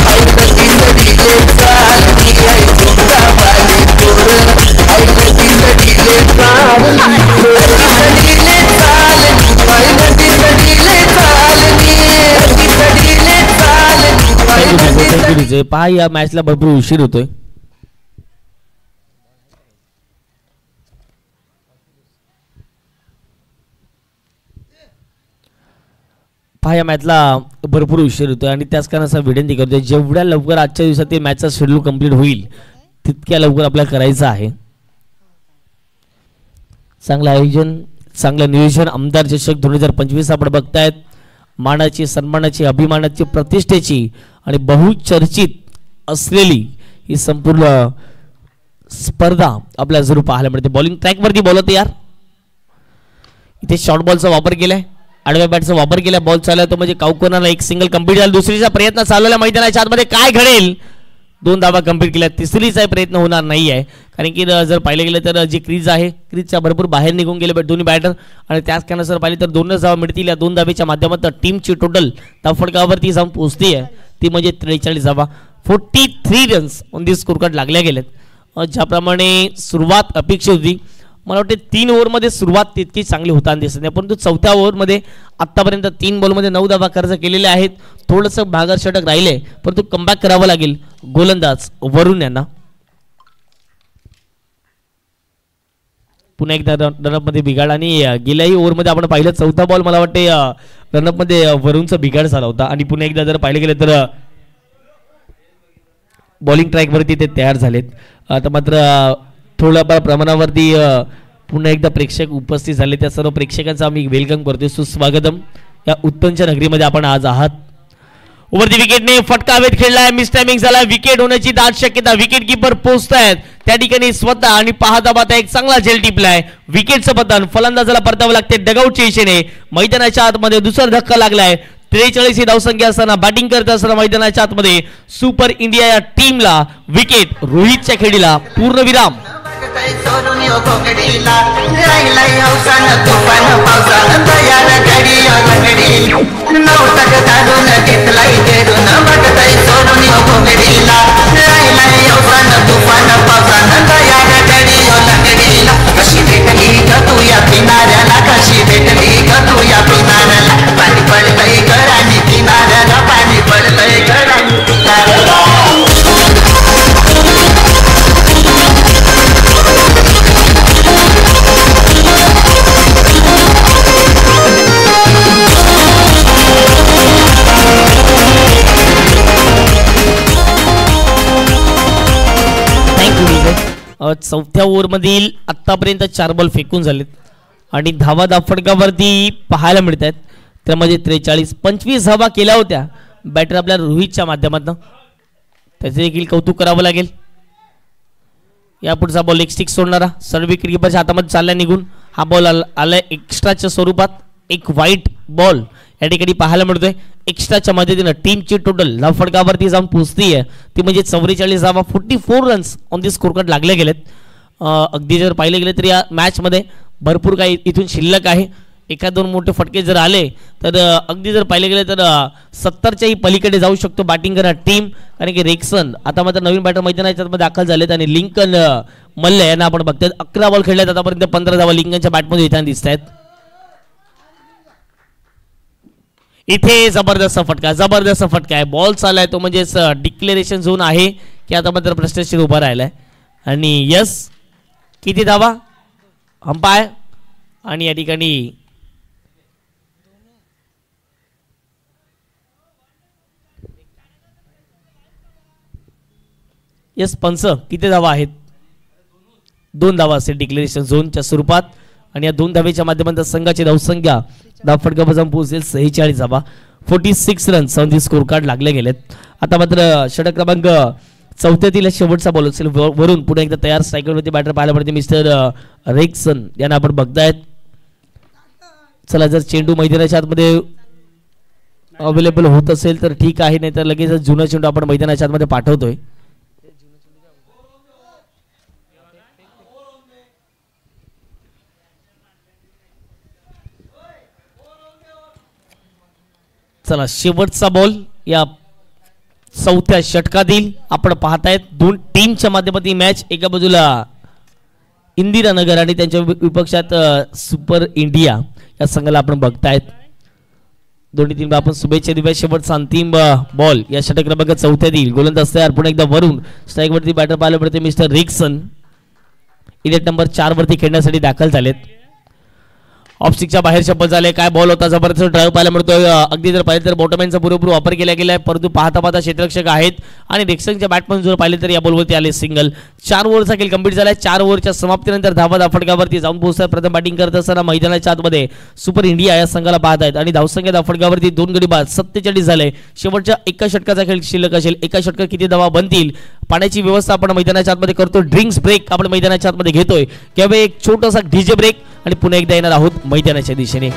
आई नदी तडीले चालनी. आई झुमका वाली पोर, आई नदी तडीले चालनी. आई नदी तडीले चालनी, नदी तडीले चालनी. विजय. पहा या मॅचला भरपूर उशीर होतोय. पहा या मॅचला भरपूर उशीर होतोय आणि त्याच कारणाचा विनंती करतोय जेवढ्या लवकर आजच्या दिवसात ते मॅचचा शेड्यूल कंप्लीट होईल तितक्या लवकर आपल्याला करायचं आहे. चांगलं आयोजन, चांगलं नियोजन. आमदार चषक 2025 आपण बघतायत. मानाची, सन्मानाची, अभिमानाची, प्रतिष्ठेची आणि बहुचर्चित असलेली ही संपूर्ण स्पर्धा आपल्याला जरूर पाहायला मिळते. बॉलिंग ट्रॅकवरती बॉलर तयार. इथे शॉर्ट बॉलचा वापर केलाय, आडव्या बॅटचा वापर केला. बॉल चालला तो म्हणजे काउकोनाला एक सिंगल कंप्लीट झाला. दुसरीचा प्रयत्न चालवला मैदानाच्या आतमध्ये. काय घडेल? 2 धावा कंप्लीट केल्या. तिसरीचा प्रयत्न होणार नाही आहे कारण की जर पाहिलं गेलं तर जी क्रीज आहे क्रीजच्या भरपूर बाहेर निघून गेले दोन्ही बॅटर आणि त्याच कारणाने जर पाहिलं तर 2 धावा मिळतील. या 2 धावेच्या माध्यमातून टीमची टोटल धावफलकावरती जाऊन पोहोचती आहे ती म्हणजे 43 धावा. 43 runs on the score card लागल्या गेलेत. ज्याप्रमाणे सुरुवात अपेक्षित होती मला वाटते 3 ओव्हरमध्ये सुरुवात तितकी चांगली होताना दिसत नाही परंतु 4थ्या ओव्हरमध्ये आत्तापर्यंत 3 बॉलमध्ये 9 धावा खर्च केलेले आहेत. थोडंसं भागर षटक राहिले परंतु कमबॅक करावं लागेल गोलंदाज वरुण यांना. पुन्हा एकदा रनअपमध्ये बिघाड आणि गेल्याही ओव्हरमध्ये आपण पाहिलं 4था बॉल मला वाटते रनअपमध्ये वरुणचा बिघाड झाला होता आणि पुन्हा एकदा जर पाहिलं गेलं तर बॉलिंग ट्रॅकवरती ते तयार झालेत. आता मात्र थोड्याफार प्रमाणावरती पुन्हा एकदा प्रेक्षक उपस्थित झाले. त्या सर्व प्रेक्षकांचं आम्ही वेलकम करतोय. सुस्वागतम. या उत्तमच्या नगरीमध्ये आपण आज आहात. ओव्हरची विकेटने फटका हवेत खेळलाय. मिस टायमिंग झाला. विकेट होण्याची दाट शक्यता. विकेट किपर पोहोचतायत त्या ठिकाणी स्वतः आणि पाहता पाहता एक चांगला झेल टिपलाय. विकेटचं पतन फलंदाजाला परतावं लागते डगआउटच्या दिशेने. मैदानाच्या आतमध्ये दुसरा धक्का लागलाय. 43 ही धावसंख्या असताना बॅटिंग करत असताना मैदानाच्या आतमध्ये सुपर इंडिया या टीमला विकेट. रोहितच्या खेळीला पूर्णविराम. चौथ्या ओव्हरमधील आत्तापर्यंत 4 बॉल फेकून झालेत आणि धावा फटकावरती पाहायला मिळत आहेत. त्यामध्ये 43 25 धावा केल्या होत्या बॅटर आपल्या रोहितच्या माध्यमातून. त्याचे देखील कौतुक करावं लागेल. यापुढचा बॉल एक स्टिक सोडणारा सर्व विकेट कीपरच्या हातामध्ये चालला निघून. हा बॉल आलाय एक्स्ट्राच्या स्वरूपात. एक व्हाईट बॉल या ठिकाणी पाहायला मिळतोय. एक्स्ट्राच्या मदतीनं टीमची टोटल धाव फटकावरती जाऊन पोहोचती आहे ती म्हणजे 44 धावा. 44 runs on the score card लागले गेलेत. अगदी जर पाहिलं गेलं तर या मॅचमध्ये भरपूर काही इथून शिल्लक आहे. 1-2 मोठे फटके जर आले तर अगदी जर पाहिलं गेलं तर 70च्याही पलीकडे जाऊ शकतो बॅटिंग करणारी टीम. कारण की रेक्सन आता मात्र नवीन बॅटर मैदानाच्या मध्ये दाखल झालेत आणि लिंकन मल्ले यांना आपण बघतोय. 11 बॉल खेळलेत आतापर्यंत. 15 धावा लिंकनच्या बॅटमध्ये येताना दिसत आहेत. इथे जबरदस्त फटका आहे. बॉल चाललाय तो म्हणजे डिक्लेरेशन झोन आहे की आता मात्र प्रश्नचिन्ह उभा राहिलाय आणि यस किती धावा अंपायर आणि या ठिकाणी यस पंच किती धावा आहेत? 2 धावा असेल डिक्लेरेशन झोनच्या स्वरूपात आणि या 2 धावेच्या माध्यमातून संघाची धावसंख्या धावफटकापासून पोहोचेल 46 धावा. 46 runs on the score card लागले गेलेत. आता मात्र षटक क्रमांक 4थ्यातील शेवटचा बॉल असेल वरून पुढे एकदा तयार स्ट्रायकरवरती बॅटर पाहायला पडते मिस्टर रेक्सन यांना आपण बघतायत. चला जर चेंडू मैदानाच्या आतमध्ये अवेलेबल होत असेल तर ठीक आहे नाही तर लगेच जुना चेंडू आपण मैदानाच्या आतमध्ये पाठवतोय. चला शेवटचा बॉल या 4थ्या षटकातील आपण पाहतायत. 2 टीमच्या माध्यमातून मॅच. एका बाजूला इंदिरानगर आणि त्यांच्या विपक्षात सुपर इंडिया या संघाला आपण बघतायत. दोन्ही टीमला आपण शुभेच्छा देऊया. शेवटचा अंतिम बॉल या षटक क्रमांक 4 गोलंदाज तयार. पुन्हा एकदा वरून स्ट्राईक वरती बॅटर पाहायला मिळते मिस्टर रिक्सन. इनिंग नंबर 4 वरती खेळण्यासाठी दाखल झालेत. ऑफस्टिकच्या बाहेर शपथ झाले. काय बॉल होता, जबरदस्त ड्राईव्ह पाहायला मिळतोय. अगदी जर पाहिलं तर बॉटमॅनचा पुरेपूर वापर केला गेलाय, परंतु पाहता पाहता क्षेत्ररक्षक आहेत आणि रिक्सनच्या बॅटमन जर पाहिले तर या बॉलवरती आले सिंगल. 4 ओव्हरचा खेळ कंप्लीट झालाय. 4 ओव्हरच्या समाप्तीनंतर धावा फटकावरती जाऊन पोहोचतात. प्रथम बॅटिंग करत असताना मैदानाच्या आतमध्ये सुपर इंडिया या संघाला पाहत आहेत आणि धावसंख्या फटकावरती 2 गडी बाद 47 झाले. शेवटच्या एका षटकाचा खेळ शिल्लक असेल. एका षटकात किती धावा बनतील, पाण्याची व्यवस्था आपण मैदानाच्या आतमध्ये करतो. ड्रिंक्स ब्रेक आपण मैदानाच्या आतमध्ये घेतोय. किंवा एक छोटासा डीजे ब्रेक आणि पुन्हा एकदा येणार आहोत मैदानाच्या दिशेने.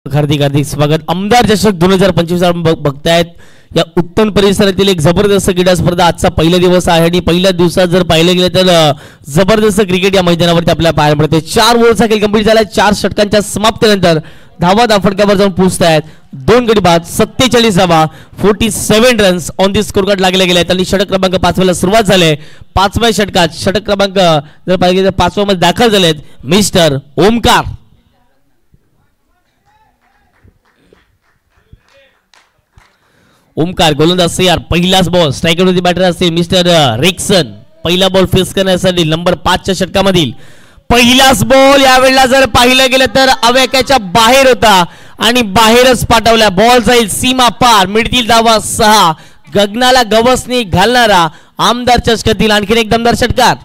हार्दिक हार्दिक स्वागत. आमदार चषक 2025 बघतायत. या उत्तम परिसरातील एक जबरदस्त क्रीडा स्पर्धा. आजचा पहिला दिवस आहे आणि पहिल्या दिवसात जर पाहिलं गेलं तर जबरदस्त क्रिकेट या मैदानावरती आपल्याला पाहायला मिळते. 4 ओव्हरचा खेळ कंप्लीट झाला. 4 षटकांच्या समाप्तीनंतर धावा फटक्यावर जाऊन पोहोचतायत. 2 गडी बाद 47 धावा 47 runs on the score card लागले गेले आहेत आणि षटक क्रमांक 5 ला सुरुवात झाली. 5व्या षटकात षटक क्रमांक जर पाहिजे तर 5व्या मध्ये दाखल झालेत मिस्टर ओमकार. ओमकार गोलंदाज तयार. पहिलाच बॉल स्ट्रायकरवरती बॅटर असतील मिस्टर रिक्सन. पहिला बॉल फेस करण्यासाठी नंबर 5च्या षटकामधील पहिलाच बॉल यावेळेला जर पाहिलं गेलं तर आवाक्याच्या बाहेर होता आणि बाहेरच पाठवला. बॉल जाईल सीमा पार. मिळतील धावा 6. गगनाला गवसणी घालणारा आमदार चषकातील आणखीन एक दमदार षटकार.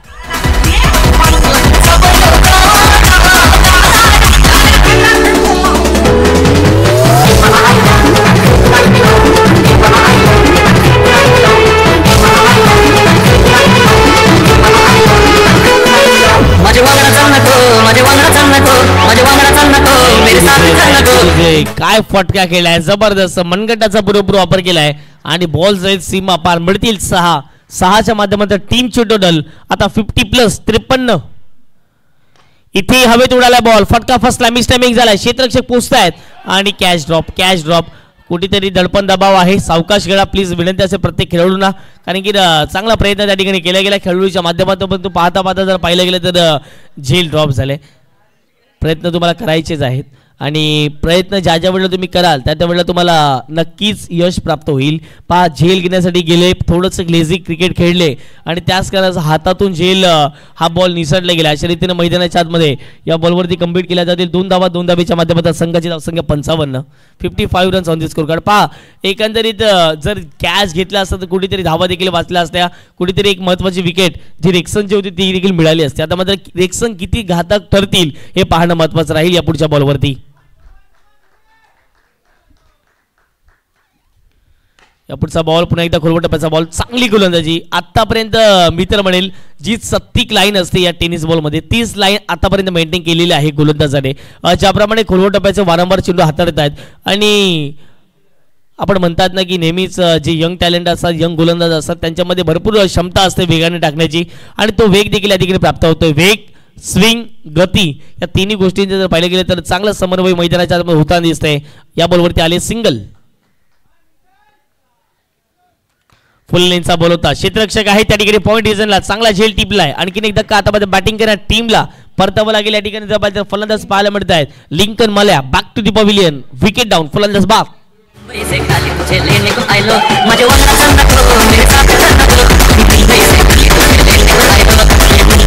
काय फटका केलाय, जबरदस्त मनगटाचा पुरेपूर वापर केलाय आणि बॉल जाईल सीमा पार. मिळतील 6. 6च्या माध्यमातून टीमची टोटल आता 50+ 53. इथे हवेत उडाला बॉल. फटका फसला. मिसटायमिंग झालाय. क्षेत्ररक्षक पोहोचतायत आणि कॅच ड्रॉप. कुठेतरी दडपण दबाव आहे. सावकाश खेळा प्लीज, विनंती असेल प्रत्येक खेळाडूंना, कारण की चांगला प्रयत्न त्या ठिकाणी केला गेला खेळाडूच्या माध्यमातून. पण पाहता पाहता जर पाहिलं गेलं तर झेल ड्रॉप झाले. प्रयत्न तुम्हाला करायचेच आहेत आणि प्रयत्न ज्या ज्या वेळेला तुम्ही कराल त्या वेळेला तुम्हाला नक्कीच यश प्राप्त होईल. पहा, झेल घेण्यासाठी गेले, थोडंसं लेझी क्रिकेट खेळले आणि त्याच कारणाचा हातातून झेल हा बॉल निसटला गेला. अशा रीतीने मैदानाच्या आतमध्ये या बॉलवरती कंप्लीट केल्या जातील 2 धावा. 2 धावेच्या माध्यमातून संघाची धावसंख्या 55. 55 runs on the score card. पहा, एकंदरीत जर कॅच घेतला असता तर कुठेतरी धावा देखील वाचल्या असत्या. कुठेतरी एक महत्त्वाची विकेट जी रेक्सनची होती ती देखील मिळाली असते. आता मात्र रेक्सन किती घातक ठरतील हे पाहणं महत्त्वाचं राहील या पुढच्या बॉलवरती. या पुढचा बॉल पुन्हा एकदा खोलवट टप्प्याचा बॉल. चांगली गोलंदाजी आतापर्यंत मी तर म्हणेल जी 37 लाईन असते या टेनिस बॉलमध्ये 30 लाईन आतापर्यंत मेंटेन केलेली आहे गोलंदाजाने. ज्याप्रमाणे खोलवट टप्प्याचे वारंवार चेंडू हाताळत आहेत आणि आपण म्हणतात ना की नेहमीच जे यंग टॅलेंट असतात, यंग गोलंदाज असतात, त्यांच्यामध्ये भरपूर क्षमता असते वेगाने टाकण्याची आणि तो वेग देखील या ठिकाणी प्राप्त होतोय. वेग, स्विंग, गती या तिन्ही गोष्टींचे जर पाहिलं गेलं तर चांगलं समन्वय मैदानाच्या आतमध्ये होताना दिसतंय. या बॉलवरती आले सिंगल. फुल लेनचा बॉल होता. क्षेत्ररक्षक आहे त्या ठिकाणी पॉईंट रिजनला चांगला झेल टिपलाय. आणखीन एकदा का आता बॅटिंग करणार टीमला परतावं लागेल. या ठिकाणी फलंदाज पाहायला मिळत आहेत. लिंकन माल्या back to the pavilion. Wicket down. फलंदाज बाद. पैसे खाली तुझे लेने को आए लो माझे वंदा संदा को मेरे साथ रहना दो पैसे खाली तुझे लेने को आए लो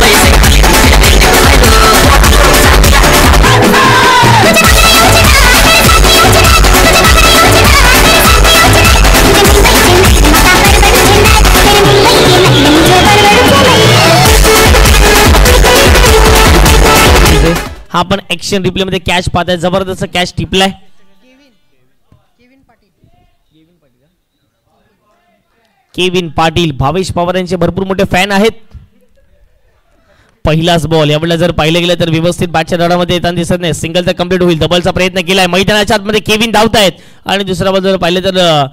पैसे खाली तुझे लेने को आए लो हा पण ऍक्शन रिप्ले मध्ये कॅच पाहताय जबरदस्त कॅच टिपलाय केविन पाटील भावेश पवार यांचे भरपूर मोठे फॅन आहेत पहिलाच बॉल यावेळेला जर पाहिलं गेलं तर व्यवस्थित बॅटच्या दडामध्ये येताना दिसत नाही सिंगल तर कंप्लीट होईल डबलचा प्रयत्न केलाय मैदानाच्या आतमध्ये केविन धावतायत आणि दुसरा बॉल जर पाहिलं तर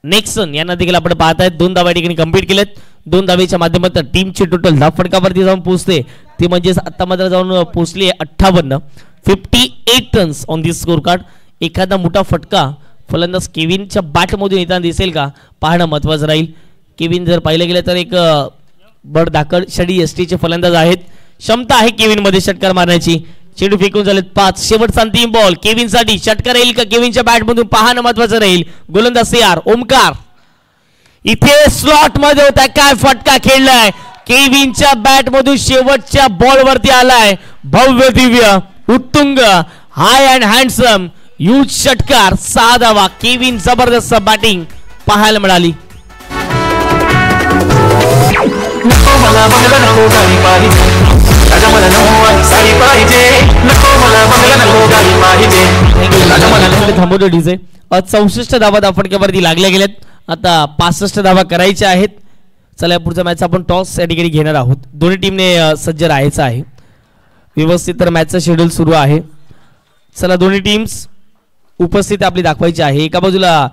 नेक्सन यांना देखील आपण पाहतायत 2 धावा ठिकाणी कंप्लीट केलेत 2 धावेच्या माध्यमातून टीमची टोटल धाव फटकावरती जाऊन पोहोचते ती म्हणजे आता मात्र जाऊन पोहोचली 58 runs on this score card एखादा मोठा फटका फलंदाज केविनच्या बॅटमधून येताना दिसेल का पाहणं महत्त्वाचं राहील केविन जर पाहिलं गेलं तर एक बड धाकड षडी एसटीचे फलंदाज आहेत क्षमता आहे केविन मध्ये षटकार मारण्याची चेंडू फेकून झालेत 5 शेवटचा अंतिम बॉल केविन साठी षटकार येईल का केविनच्या बॅटमधून पाहणं महत्त्वाचं राहील गोलंदाज सीआर ओमकार इथे स्लॉट मध्ये होता काय फटका खेळलाय केविनच्या बॅटमधून शेवटच्या बॉल वरती आलाय भव्य दिव्य उत्तुंग हाय अँड हँडसम ह्यूज षटकार 6 धावा केविन जबरदस्त बॅटिंग पाहायला मिळाली थांबवतो डीजे 64 धावा फटक्यावरती लागल्या गेल्यात आता 65 धावा करायच्या आहेत चला या पुढच्या मॅच आपण टॉस या ठिकाणी घेणार आहोत दोन्ही टीमने सज्ज राहायचं आहे व्यवस्थित तर मॅचचं शेड्यूल सुरू आहे चला दोन्ही टीम्स उपस्थित आपली दाखवायची आहे एका बाजूला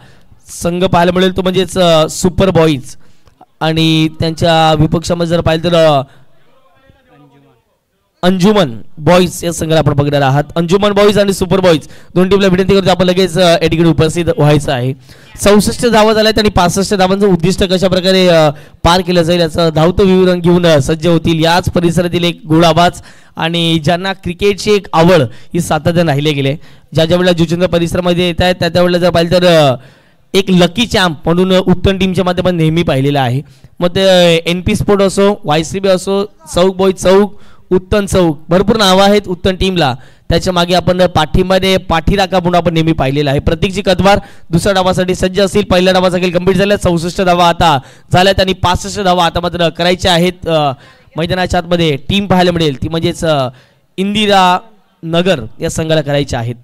संघ पाहायला मिळेल तो म्हणजेच सुपर बॉईज आणि त्यांच्या विपक्षामध्ये जर पाहिलं तर अंजुमन बॉईज या संघाला आपण बघणार आहात अंजुमन बॉईज आणि सुपर बॉईज दोन टीमला विनंती करतो आपण लगेच या ठिकाणी उपस्थित व्हायचं आहे 64 धावा झाल्यात आणि 65 धावांचं उद्दिष्ट कशा प्रकारे पार केलं जाईल याचं धावतं विवरण घेऊन सज्ज होतील याच परिसरातील एक गोळाबाज आणि ज्यांना क्रिकेटची एक आवड ही सातत्याने राहिले गेले ज्या ज्या वेळेला जुचंद्र परिसरामध्ये येत आहेत त्या वेळेला जर पाहिलं तर एक लकी चॅम्प म्हणून उत्तम टीमच्या माध्यमातून नेहमी पाहिलेलं आहे मग ते NP स्पोर्ट असो YCB असो चौक बॉईज चौक उत्तम चौक भरपूर नावं आहेत उत्तम टीमला त्याच्या मागे आपण पाठीमध्ये पाठीराखा म्हणून आपण नेहमी पाहिलेला आहे प्रत्येकची कदवार दुसऱ्या डावासाठी सज्ज असतील पहिल्या डावाचा खेळ कंप्लीट झाला 64 धावा आता झाल्यात आणि 65 धावा आता मात्र करायच्या आहेत मैदानाच्या आतमध्ये टीम पाहायला मिळेल ती म्हणजेच इंदिरा नगर या संघाला करायच्या आहेत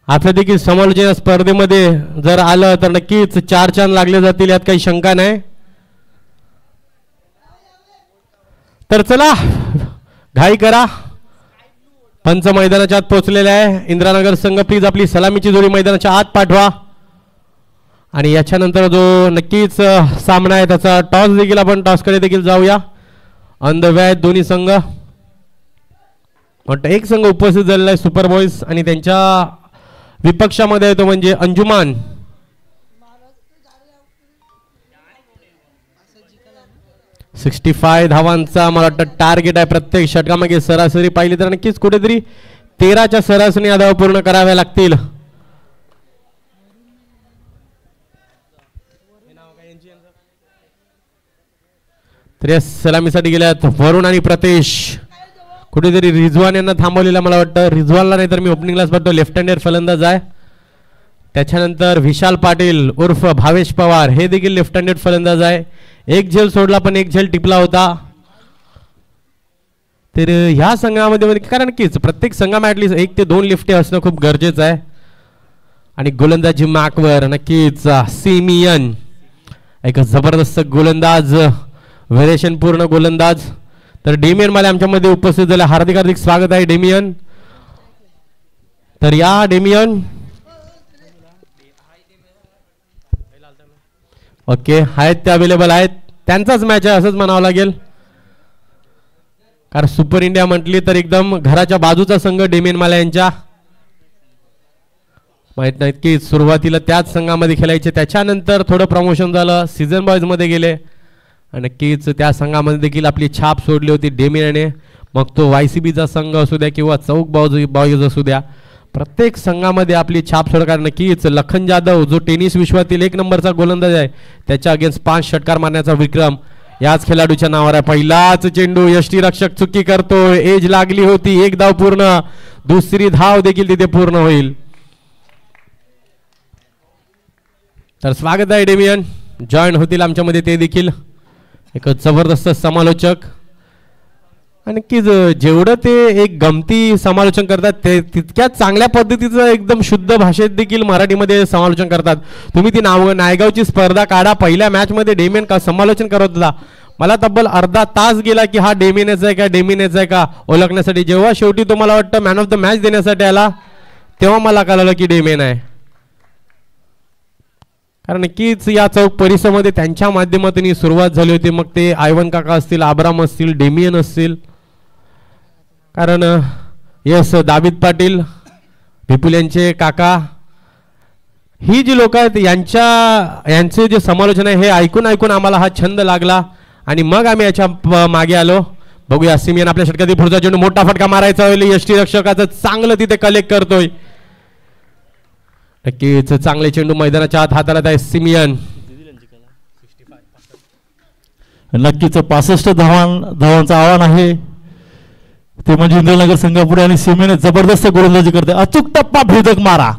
आपल्या देखील समालोचन स्पर्धेमध्ये जर आलं तर नक्कीच 4 चांद लागले जातील, यात काही शंका नाही. तर चला घाई करा, पंच मैदानाच्या आत पोहोचलेले आहे. इंदिरानगर संघ प्लीज आपली सलामीची जोडी मैदानाच्या आत पाठवा. आणि याच्यानंतर जो नक्कीच सामना आहे त्याचा टॉस देखील आपण टॉसकडे देखील जाऊया. ऑन द वे आहेत दोन्ही संघ. एक संघ उपस्थित झालेला आहे सुपर बॉईज आणि त्यांच्या विपक्षामध्ये येतो म्हणजे अंजुमान. - 65 धावांचा मला वाटतं टार्गेट आहे प्रत्येक षटकामागे. सरासरी पाहिली तर नक्कीच कुठेतरी 13च्या सरासरी या धावा पूर्ण कराव्या लागतील. तर या सलामीसाठी गेल्यात वरुण आणि प्रतेश. कुठेतरी रिजवान यांना थांबवलेला मला वाटतं. रिजवानला नाही तर मी ओपनिंगलाच बघतो, लेफ्ट हँडेड फलंदाज आहे. त्याच्यानंतर विशाल पाटील उर्फ भावेश पवार हे देखील लेफ्ट हँडेड फलंदाज आहे. एक झेल सोडला पण एक झेल टिपला होता. तर ह्या संघामध्ये कारण कीच प्रत्येक संघामध्ये ॲटलीस्ट 1 ते 2 लिफ्टे असणं खूप गरजेचं आहे. आणि गोलंदाजी मार्कवर नक्कीच सिमियन एक जबरदस्त गोलंदाज, व्हेरिएशन पूर्ण गोलंदाज. तर डेमियन मला आमच्यामध्ये उपस्थित झाले, हार्दिक हार्दिक स्वागत आहे डेमियन. तर या डेमियन ओके आहेत ते अवेलेबल आहेत. त्यांचाच मॅच आहे असंच म्हणावं लागेल, कारण सुपर इंडिया म्हटली तर एकदम घराच्या बाजूचा संघ डेमियन माला यांच्या. माहित नाहीत की सुरुवातीला त्याच संघामध्ये खेळायचे, त्याच्यानंतर थोडं प्रमोशन झालं, सीझन बॉयज मध्ये गेले आणि नक्कीच त्या संघामध्ये देखील आपली छाप सोडली होती डेमियनने. मग तो YCBचा संघ असू द्या किंवा चौक बॉयज असू द्या, प्रत्येक संघामध्ये आपली छाप सोडणार. नक्कीच लखन जाधव जो टेनिस विश्वातील 1 नंबरचा गोलंदाज आहे, त्याच्या अगेन्स्ट 5 षटकार मारण्याचा विक्रम याच खेळाडूच्या नावावर आहे. पहिलाच चेंडू यष्टीरक्षक चुकी करतोय, एज लागली होती, 1 धाव पूर्ण, दुसरी धाव देखील तिथे पूर्ण होईल. तर स्वागत आहे डेमियन, जॉईन होतील आमच्यामध्ये ते देखील एक जबरदस्त समालोचक. आणि की जेवढं ते एक गमती समालोचन करतात ते तितक्याच चांगल्या पद्धतीचं एकदम शुद्ध भाषेत देखील मराठीमध्ये समालोचन करतात. तुम्ही ती नायगावची स्पर्धा काढा, पहिल्या मॅचमध्ये डेमियन का समालोचन करत होता, मला तब्बल अर्धा तास गेला की हा डेमियनच आहे का डेमियनच आहे का ओळखण्यासाठी. जेव्हा शेवटी तो मला वाटतं मॅन ऑफ द मॅच देण्यासाठी आला तेव्हा मला कळलं की डेमियन आहे. कारण नक्कीच या चौक परिसरामध्ये त्यांच्या माध्यमातून ही सुरुवात झाली होती. मग ते आयवन काका असतील, आब्राम असतील, डेमियन असतील, कारण यस दाविद पाटील, विपुल यांचे काका, ही जी लोक आहेत यांचे जे समालोचन आहे हे ऐकून ऐकून आम्हाला हा छंद लागला आणि मग आम्ही याच्या मागे आलो. बघूया सिमियन आपल्या षटकातील पुढचा चेंडू मोठा फटका मारायचा होईल, यष्टीरक्षकाचं चांगलं तिथे कलेक्ट करतोय. नक्कीच चांगले चेंडू मैदानाच्या आत हाताळत आहे सिमियन. नक्कीच 65 धावांचं आव्हान आहे ते म्हणजे इंद्रनगर संघापुढे आणि सिमियन जबरदस्त गोलंदाजी करते. अचूक टप्पा भेदक मारा,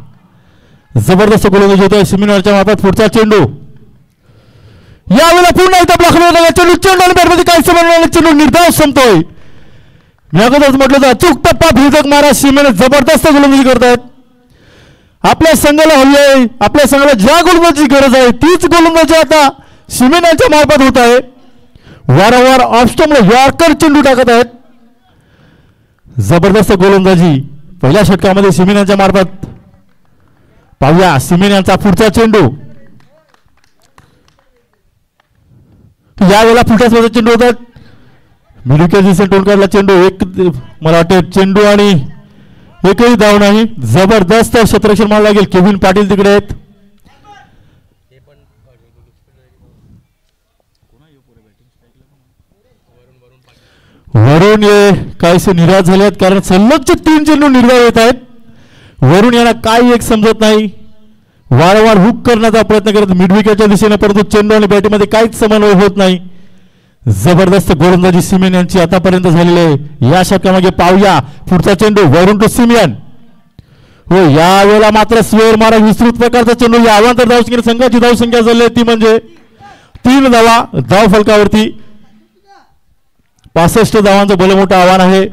जबरदस्त गोलंदाजी होतोय सिमियनच्या मार्फत. पुढचा चेंडू यावेळेला पुन्हा एकदा ब्लॉक चेंडू चेंडू आणि बॅटमध्ये काही समजणार चेंडू निर्धाव संपतोय. मी अगोदरच म्हटलं तर अचूक टप्पा भेदक मारा, सिमियन जबरदस्त गोलंदाजी करतायत. आपल्या संघाला हवी आहे, आपल्या संघाला ज्या गोलंदाजीची गरज आहे तीच गोलंदाजी आता सिमियनच्या मार्फत होत आहे. वारंवार ऑफस्टंपला यॉर्कर चेंडू टाकत आहेत. जबरदस्त गोलंदाजी पहिल्या षटकामध्ये सिमियनच्या मार्फत. पाहूया सिमियनचा पुढचा चेंडू, यावेळेला फुटाचा चेंडू होतात. मिडविकेट टोनकारला चेंडू, एक मला वाटतं चेंडू आणि एकही धाव नाही. जबरदस्त क्षेत्ररक्षण मारावं लागेल. केविन पाटील तिकडे आहेत. वरुण हे काहीसे निराश झाले आहेत कारण सलगचे 3 चेंडू निर्धाव येत आहेत. वरुण यांना काही एक समजत नाही, वारंवार हुक करण्याचा प्रयत्न करत मिडविकेटच्या दिशेने, परंतु चेंडू आणि बॅटीमध्ये काहीच समन्वय होत नाही. जबरदस्त गोलंदाजी सिमियन यांची आतापर्यंत झालेली आहे. या षटकामागे पाहूया पुढचा चेंडू वरुण टू सिमियन. हो, यावेळेला मात्र स्वेर मारा विस्तृत प्रकारचा चेंडू. या अवांतर धावसंख्या संघाची धावसंख्या झाली आहे ती म्हणजे 3 धावा धाव फलकावरती. 65 धावांचं भलं मोठं आव्हान आहे.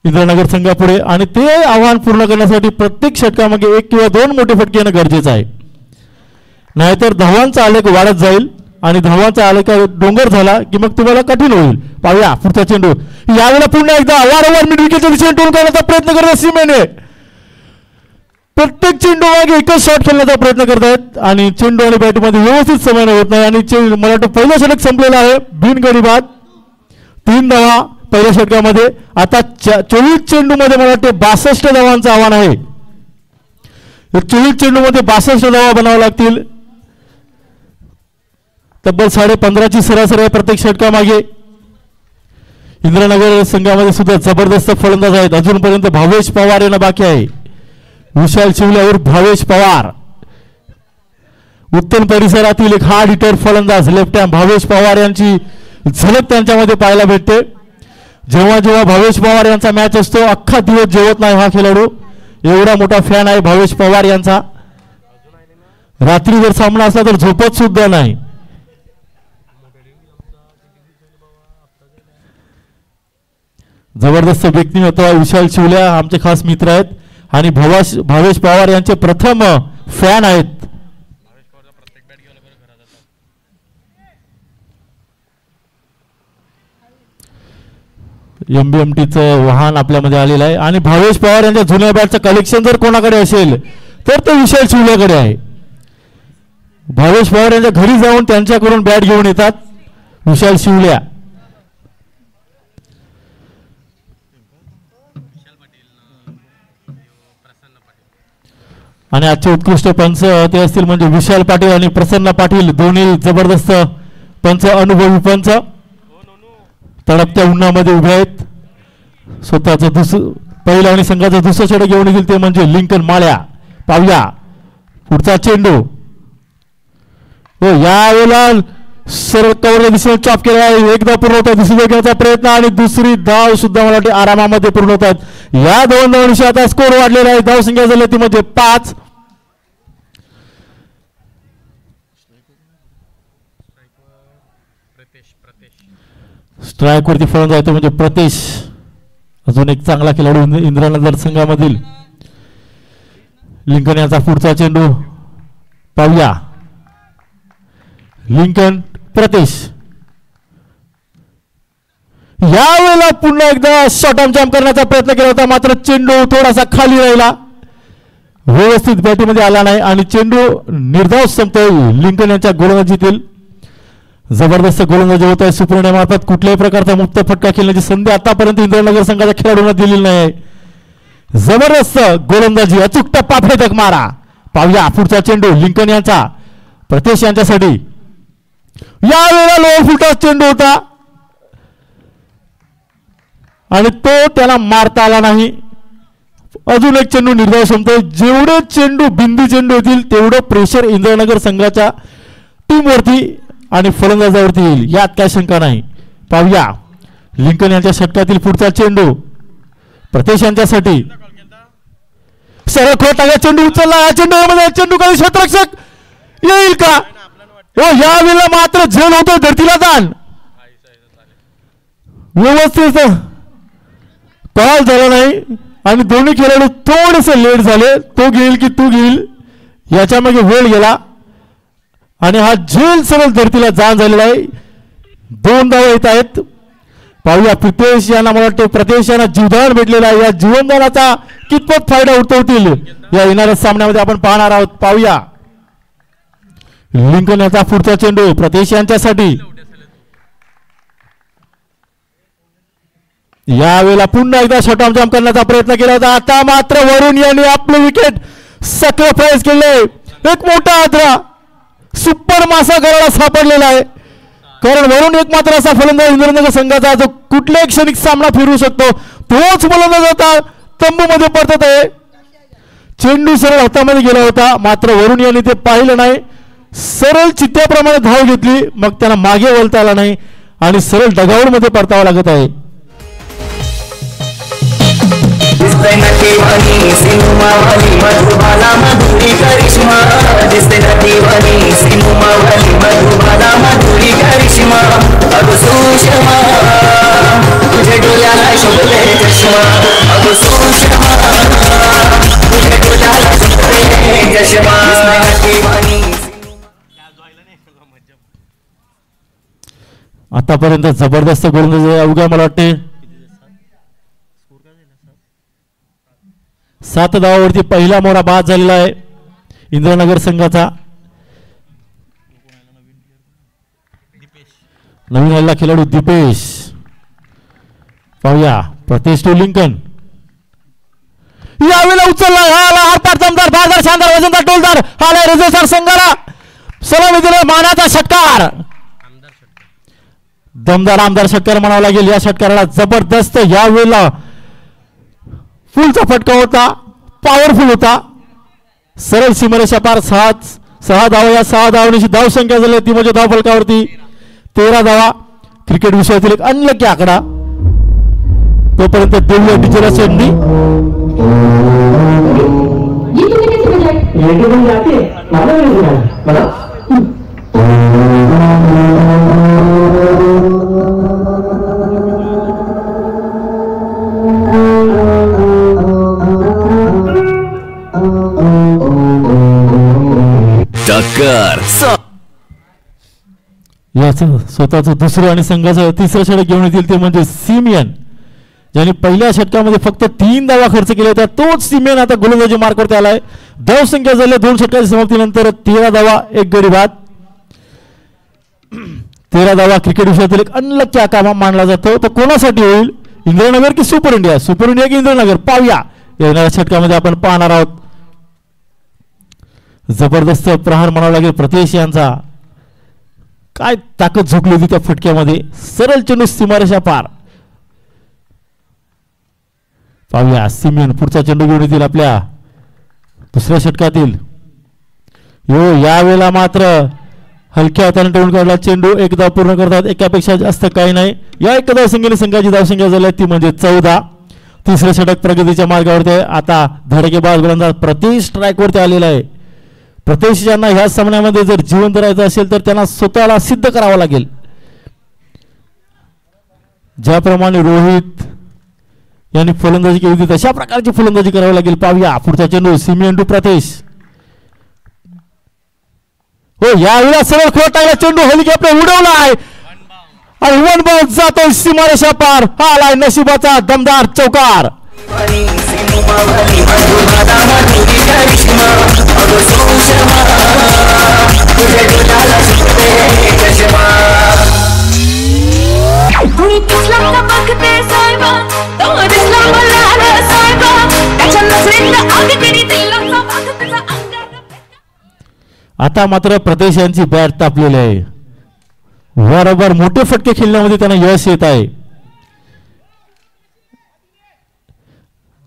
इंद्रनगर संघापुढे आणि ते आव्हान पूर्ण करण्यासाठी प्रत्येक षटकामागे 1 किंवा 2 मोठे फटके येणं गरजेचं आहे. नाहीतर धावांचा आलेख वाढत जाईल आणि धावांचा आलेख डोंगर झाला की मग तुम्हाला कठीण होईल. पाहूया पुढचा चेंडू. यावेळेला पुन्हा एकदा वारंवार मिड विकेटच्या दिशेने टोल करण्याचा प्रयत्न करत सीमेने प्रत्येक चेंडू मागे एकच शॉट खेळण्याचा प्रयत्न करतायत आणि चेंडू आणि बॅटमध्ये व्यवस्थित समय होत नाही आणि मला वाटतं पहिलं षटक संपलेलं आहे बिनगडी बाद. 3 धावा पहिल्या षटकामध्ये. आता 24 चेंडूमध्ये मला वाटते 62 धावांचं आव्हान आहे. 24 चेंडूमध्ये 62 धावा बनाव्या लागतील. तब्बल 15.5ची सरासरी आहे प्रत्येक षटकामागे. इंद्रनगर संघामध्ये सुद्धा जबरदस्त फलंदाज आहेत. अजूनपर्यंत भावेश पवार यांना बाकी आहे. विशाल शिवल्यावर भावेश पवार उत्तम परिसरातील एक हार्ड हिटर फलंदाज लेफ्ट हँड भावेश पवार यांची झलक त्यांच्यामध्ये पाहायला भेटते. जेव्हा जेव्हा भावेश पवार यांचा मॅच असतो अख्खा दिवस जेवत नाही हा खेळाडू. एवढा मोठा फॅन आहे भावेश पवार यांचा. रात्री जर सामना असला तर झोपत सुद्धा नाही. जबरदस्त व्यक्तिमत्व विशाल शिवल्या आमचे खास मित्र आहेत आणि भावेश पवार यांचे प्रथम फॅन आहेत. MBMTचं वाहन आपल्यामध्ये आलेलं आहे आणि भावेश पवार यांच्या जुन्या बॅटचं कलेक्शन जर कोणाकडे असेल तर ते विशाल शिवल्याकडे आहे. भावेश पवार यांच्या घरी जाऊन त्यांच्याकडून बॅट घेऊन येतात विशाल शिवल्या. आणि आजचे उत्कृष्ट पंच ते असतील म्हणजे विशाल पाटील आणि प्रसन्न पाटील दोन्ही जबरदस्त पंच अनुभवी पंच तडपत्या उन्हामध्ये उभे आहेत. स्वतःचं पहिलं आणि संघाचं दुसरं षटक घेऊन येतील ते म्हणजे लिंकन माळ्या. पाहूया पुढचा चेंडू. हो यावेळेला सरळ कव्हरच्या दिशेने चॉप केला आहे. एकदा पूर्ण होता दुसरी घेण्याचा प्रयत्न आणि दुसरी धाव सुद्धा मला वाटते आरामामध्ये पूर्ण होतात. या 2 धावांशी आता स्कोर वाढलेला आहे. धाव संख्या झाली ती म्हणजे 5. स्ट्राईक वरती फलंदाज आहे तो म्हणजे प्रतेश. अजून एक चांगला खेळाडू इंद्रनगर संघामधील. लिंकन याचा पुढचा चेंडू. पाहूया लिंकन प्रतेश. यावेळेला पुन्हा एकदा शॉर्ट आर्म जम्प करण्याचा प्रयत्न केला होता मात्र चेंडू थोडासा खाली राहिला. व्यवस्थित बॅटीमध्ये आला नाही आणि चेंडू निर्धाव संपतोय लिंकन यांच्या गोलंदाजीतील. जबरदस्त गोलंदाजी होत आहे सुप्रणेमार्फत. कुठल्याही प्रकारचा मुक्त फटका खेळण्याची संधी आतापर्यंत इंद्रनगर संघाच्या खेळाडूंना दिलेली नाही. जबरदस्त गोलंदाजी अचूक टप्पा फेदक मारा. पाहूया पुढचा चेंडू लिंकन यांचा प्रतेश यांच्यासाठी. यावेळेला लोअर फुटा चेंडू होता आणि तो त्याला मारता आला नाही. अजून एक चेंडू निर्धाव संपतोय. जेवढे चेंडू बिंदू चेंडू येतील तेवढं प्रेशर इंद्रनगर संघाच्या टीमवरती आणि फलंदाजावरती येईल यात काय शंका नाही. पाहूया लिंकन यांच्या षटकातील पुढचा चेंडू प्रतेश यांच्यासाठी. सरळ खोटा चेंडू उचलला. चेंडू काही क्षेत्ररक्षक येईल का? हो यावेळेला मात्र झेल होतो धरतीला ताण. व्यवस्थित कॉल झाला नाही आणि दोन्ही खेळाडू थोडेसे लेट झाले. तो घेईल की तू घेईल याच्यामागे वेळ गेला आणि हा झेल सरळ धरतीला जाण झालेला आहे. 2 धावा येत आहेत. पाहूया प्रितेश यांना मला वाटतं प्रतेश यांना जीवदान भेटलेला आहे. या जीवनदानाचा कितपत फायदा उठवतील या येणाऱ्या सामन्यामध्ये आपण पाहणार आहोत. पाहूया लिंकन याचा पुढचा चेंडू प्रतेश यांच्यासाठी. यावेळेला पुन्हा एकदा शॉर्ट आर्म जम्प करण्याचा प्रयत्न केला होता. आता मात्र वरुण यांनी आपले विकेट सॅक्रिफाईस केले. एक मोठा आदरा सुपर मासा गराडा सापडलेला आहे. कारण वरुण एक मात्र असा फलंदाज इंद्रनगर संघाचा जो कुठल्याही क्षणिक सामना फिरवू शकतो. तोच फलंदाज होता तंबूमध्ये पडत आहे. चेंडू सरळ हातामध्ये गेला होता मात्र वरुण यांनी ते पाहिलं नाही. सरळ चित्त्याप्रमाणे धाव घेतली. मग त्यांना मागे वळता आला नाही आणि सरळ डगाऊट मध्ये परतावं लागत आहे. दिसते नटीवाणी सिनेमावाली मधुबाला मधुरी करिश्मा. दिसते नटीवानी सिनेमावाली मधुबाला मधुरी करिश्मा. अगं सुषमा तुझ्या डोळ्याला शोभले चष्मा अगं सुषमा तुझ्या डोळ्याला शोभले चष्मा आतापर्यंत जबरदस्त गोलंदाजी अवघ्या मला वाटते 7 धावावरती पहिला मोरा बाद झालेला आहे इंद्रनगर संघाचा. नवीन आलेला खेळाडू दीपेश. पाहूया प्रतेश टू लिंकन यावेळेला उचलला हा दमदार बाजार शानदार वजनदार टोलदार आलाय रेझोसर संघाला सलामी दिला मानाचा षटकार. दमदार आमदार षटकार म्हणावा लागेल. या षटकाराला जबरदस्त यावेळेला फुलचा फटका होता पॉवरफुल होता. सरळ सीमारेषा पार 6 धावा या 6 धावांची धाव संख्या झाली ती म्हणजे धाव फलकावरती 13 धावा. क्रिकेट विषयातील एक अनलकी आकडा. तोपर्यंत देऊया डिचेला चेंडी याचं स्वतःचं दुसरं आणि संघाचं तिसरं षटक घेऊन येतील ते म्हणजे सिमियन ज्यांनी पहिल्या षटकामध्ये फक्त 3 धावा खर्च केल्या होत्या. तोच सिमियन आता गोलंदाजी मार्कवरती आलाय. धाव संख्या झाली 2 षटकाच्या समाप्तीनंतर 13 धावा 1 गडी बाद. 13 धावा क्रिकेट विषयातील एक अनलकी आकडा मानला जातो. तो कोणासाठी होईल इंद्रनगर की सुपर इंडिया? सुपर इंडिया की इंद्रनगर पाहूया येणाऱ्या षटकामध्ये आपण पाहणार आहोत. जबरदस्त प्रहार म्हणावा लागेल प्रतेश यांचा. काय ताकद झोकली होती त्या फटक्यामध्ये. सरळ चेंडू सीमारेषा पार. पाहूया सिमियन पुढचा चेंडू घेऊन येतील आपल्या दुसऱ्या षटकातील. यावेळेला मात्र हलक्या हाताने टोळून काढला चेंडू. 1 धाव पूर्ण करतात. एकापेक्षा जास्त काही नाही. या 1 धाव संख्येने संघाची धाव संख्या झाली ती म्हणजे 14. तिसरे षटक प्रगतीच्या मार्गावरती आहे. आता धडकेबाज गोलंदाज प्रतेश स्ट्राईकवरती आलेला आहे. प्रतेश यांना ह्या सामन्यामध्ये जर जिवंत राहायचं असेल तर त्यांना स्वतःला सिद्ध करावं लागेल. ज्याप्रमाणे रोहित यांनी फलंदाजी केली होती तशा प्रकारची फलंदाजी करावी लागेल. पाहूया पुढचा चेंडू सिमियन टू प्रतेश. हो यावेळेला सरळ खेळ टाकला चेंडू हेलिकॉप्टर उडवला आहे आणि 1 बॉल जातोय सीमारेषा पार. हा आलाय नशिबाचा दमदार चौकार. आता मात्र प्रदेश यांची बॅट तापलेली आहे. बरोबर मोठे फटके खेळण्यामध्ये त्यांना यश येत आहे.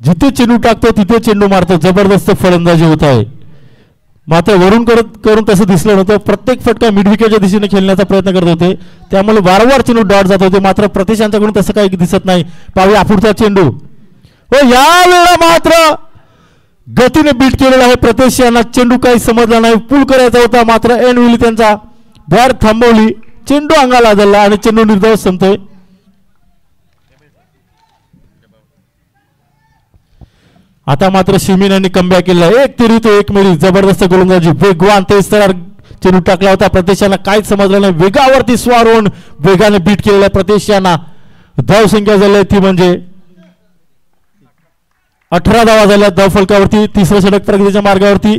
जिथे चेंडू टाकतो तिथे चेंडू मारतो. जबरदस्त फलंदाजी होत आहे. मात्र वरून करून तसं दिसलं नव्हतं. प्रत्येक फटका मिड विकेटच्या दिशेने खेळण्याचा प्रयत्न करत होते त्यामुळे वारंवार चेंडू डॉट जात होते. मात्र प्रतेश यांच्याकडून तसं काही दिसत नाही. पाहूया पुढचा चेंडू. हो यावेळेला मात्र गतीने बीट केलेला आहे प्रतेश यांना. चेंडू काही समजला नाही. पूल करायचा होता मात्र ऐनवेळी त्यांचा बॅट थांबवली. चेंडू अंगाला आदळला आणि चेंडू निर्धाव संपतोय. आता मात्र शिमीन यांनी कमबॅक केला. 1 तिरी ते 1 मेरी. जबरदस्त गोलंदाजी वेगवान तेज तयार चेंडू टाकला होता. प्रतेशांना काहीच समजलं नाही. वेगावरती स्वार होऊन वेगाने बीट केलेल्या प्रतेशांना धाव संख्या झाली ती म्हणजे 18 धावा झाल्या धाव फलकावरती. तिसरं षटक प्रगतीच्या मार्गावरती.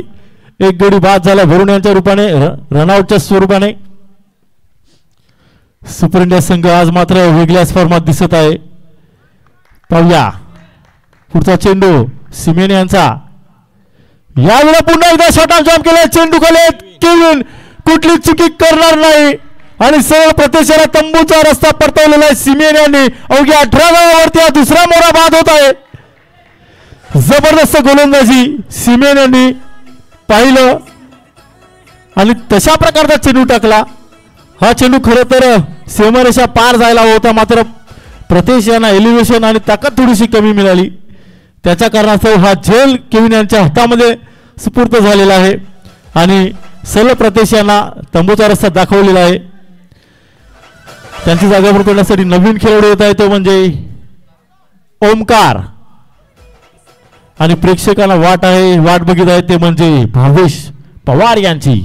1 गडी बाद झाला वरुण यांच्या रूपाने रनआउटच्या स्वरूपाने. सुपर इंडिया संघ आज मात्र वेगळ्याच फॉर्मात दिसत आहे. पाहूया पुढचा चेंडू सिमेन यांचा. यावेळेला पुन्हा एकदा शॉट ऑन जॉब केला. चेंडू खाली केविन कुठली चुकी करणार नाही आणि सरळ प्रत्यक्षाला तंबूचा रस्ता परतवलेला आहे सिमेन यांनी. अवघ्या 18 धावांवरती हा दुसरा मोरा बाद होत आहे. जबरदस्त गोलंदाजी सिमेन यांनी पाहिलं आणि तशा प्रकारचा चेंडू टाकला. हा चेंडू खरं तर सीमारेषा पार जायला होता मात्र प्रतेश यांना एलिव्हेशन आणि ताकद थोडीशी कमी मिळाली. त्याच्या कारणास्तव हा झेल केविन यांच्या हातामध्ये सुपूर्द झालेला आहे आणि सरळ प्रतेश यांना तंबूचा रस्ता दाखवलेला आहे. त्यांची जागा करण्यासाठी नवीन खेळाडू येत आहे तो म्हणजे ओमकार आणि प्रेक्षकांना वाट बघित आहे ते म्हणजे भावेश पवार यांची,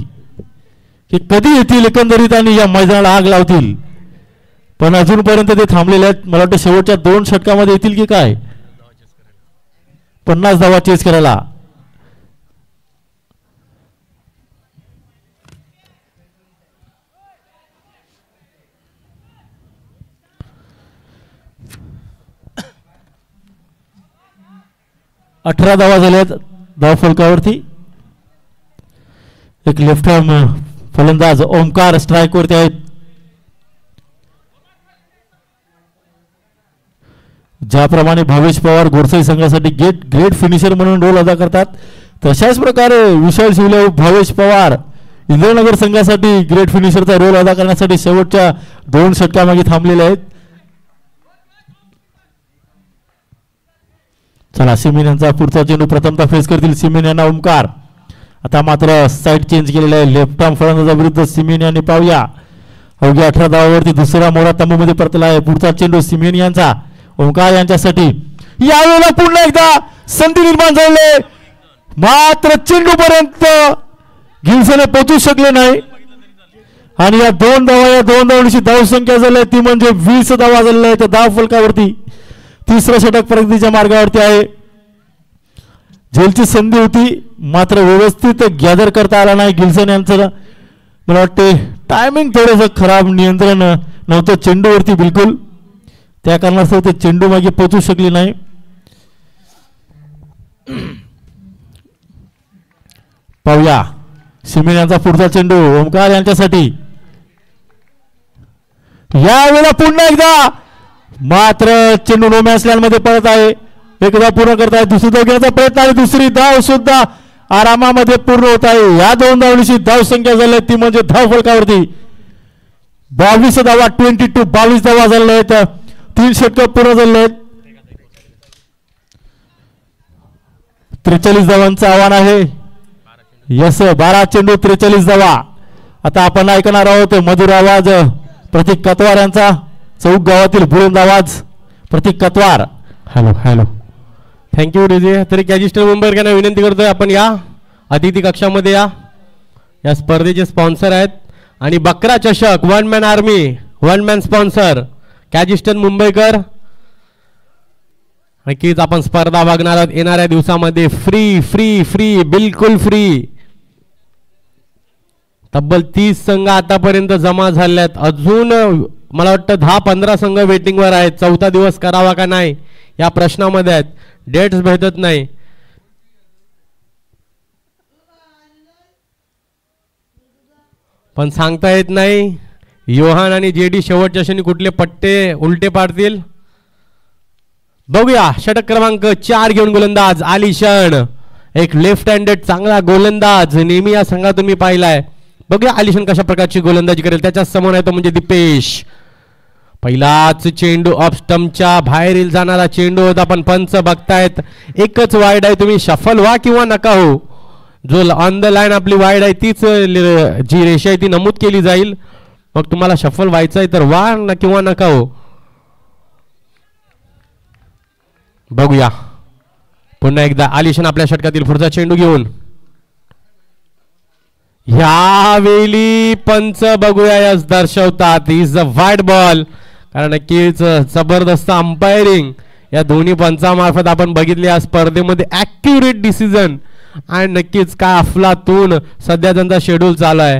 की कधी येतील एकंदरीत आणि या मैदानाला आग लावतील. पण अजूनपर्यंत ते थांबलेले आहेत. मला वाटतं शेवटच्या 2 षटकामध्ये येतील की काय. 50 धावा चेस करायला. अठरा धावा झाल्यात धाव फलकावरती. एक लेफ्ट आर्म फलंदाज ओमकार स्ट्राईक वरती आहेत. ज्याप्रमाणे भावेश पवार गोरसाई संघासाठी ग्रेट फिनिशर म्हणून रोल अदा करतात, तशाच प्रकारे विशाल शिवले भावेश पवार इंद्रनगर संघासाठी ग्रेट फिनिशरचा रोल अदा करण्यासाठी शेवटच्या 2 षटकामागे थांबलेले आहेत. चला सिमेन यांचा पुढचा चेंडू प्रथमतः फेस करतील सिमेन यांना ओमकार. आता मात्र साईड चेंज केलेला आहे. लेफ्ट आर्म फलंदाजाविरुद्ध सिमेन यांनी पाहूया. अवघ्या 18 धावावरती दुसरा मोडा तंबूमध्ये परतला आहे. पुढचा चेंडू सिमेन यांचा ओमकार यांच्यासाठी. यावेळेला पुन्हा एकदा संधी निर्माण झाली, मात्र चेंडूपर्यंत गिल्सने पोहोचू शकले नाही आणि या 2 धावांची धावसंख्या झाली ती म्हणजे 20 धावा झालेल्या आहेत धाव फलकावरती. तिसरं षटक प्रगतीच्या मार्गावरती आहे. झेलची संधी होती मात्र व्यवस्थित गॅदर करता आला नाही गिल्सन यांचं. मला वाटते टायमिंग थोडंसं खराब, नियंत्रण नव्हतं चेंडूवरती बिलकुल, त्या कारणास्तव ते चेंडू मागे पोहोचू शकले नाही. पाहूया सिमेन यांचा पुढचा चेंडू ओमकार यांच्यासाठी. यावेळेला पुन्हा एकदा मात्र चेंडू नो मॅच लाईन मध्ये पडत आहे. एकदा पूर्ण करताय, दुसरी धाव घेण्याचा प्रयत्न आणि दुसरी धाव सुद्धा आरामामध्ये पूर्ण होत आहे. या 2 धावणीची धाव संख्या झाली ती म्हणजे धाव फलकावरती 22 धावा 22 धावा झालेल्या आहेत. 3 षटक पूर्ण झालेले आहेत. 43 धावांचं आव्हान आहे. यस 12 चेंडू 43 धावा. आता आपण ऐकणार आहोत मधुर आवाज प्रतीक कतवार यांचा. चौक गावातील बुलंद आवाज Pratik Katwar. Hello hello. Thank you DJ. तरी कॅजिस्टर मुंबईकरांना विनंती करतोय आपण या अतिथी कक्षामध्ये या स्पर्धेचे स्पॉन्सर आहेत आणि बकरा चषक 1 मॅन आर्मी 1 मॅन स्पॉन्सर कॅजिस्टन मुंबईकर. नक्कीच आपण स्पर्धा बघणार आहोत येणाऱ्या दिवसामध्ये. फ्री फ्री फ्री बिलकुल फ्री. तब्बल 30 संघ आतापर्यंत जमा झाल्यात. अजून मला वाटतं 10-15 संघ वेटिंगवर आहेत. 4था दिवस करावा का नाही या प्रश्नामध्ये आहेत. डेट्स भेटत नाही. पण सांगता येत नाही योहान आणि जेडी शेवटच्या क्षणी कुठले पट्टे उलटे पाडतील. बघूया षटक क्रमांक 4 घेऊन गोलंदाज आलिशान. एक लेफ्ट हँडेड चांगला गोलंदाज नेहमी या संघात तुम्ही पाहिलाय. बघूया आलिशान कशा प्रकारची गोलंदाजी करेल. त्याच्या समोर आहे तो म्हणजे दीपेश. पहिलाच चेंडू ऑफ स्टंपच्या बाहेरील जाणारा चेंडू होता. पण पंच बघतायत एकच वाईड आहे. तुम्ही शफल व्हा किंवा नका हो. जो ऑन द लाईन आपली वाईड आहे तीच जी रेषा आहे ती नमूद केली जाईल. मग तुम्हाला शफल व्हायचं आहे तर व्हा किंवा नका हो. बघूया पुन्हा एकदा आलिशान आपल्या षटकातील पुढचा चेंडू घेऊन. यावेळी पंच बघूया यस दर्शवतात इज अ वाईड बॉल. कारण नक्कीच जबरदस्त अंपायरिंग या दोन्ही पंचामार्फत आपण बघितले या स्पर्धेमध्ये. ॲक्युरेट डिसिजन आणि नक्कीच काय अफलातून सध्या त्यांचा शेड्यूल चालू आहे.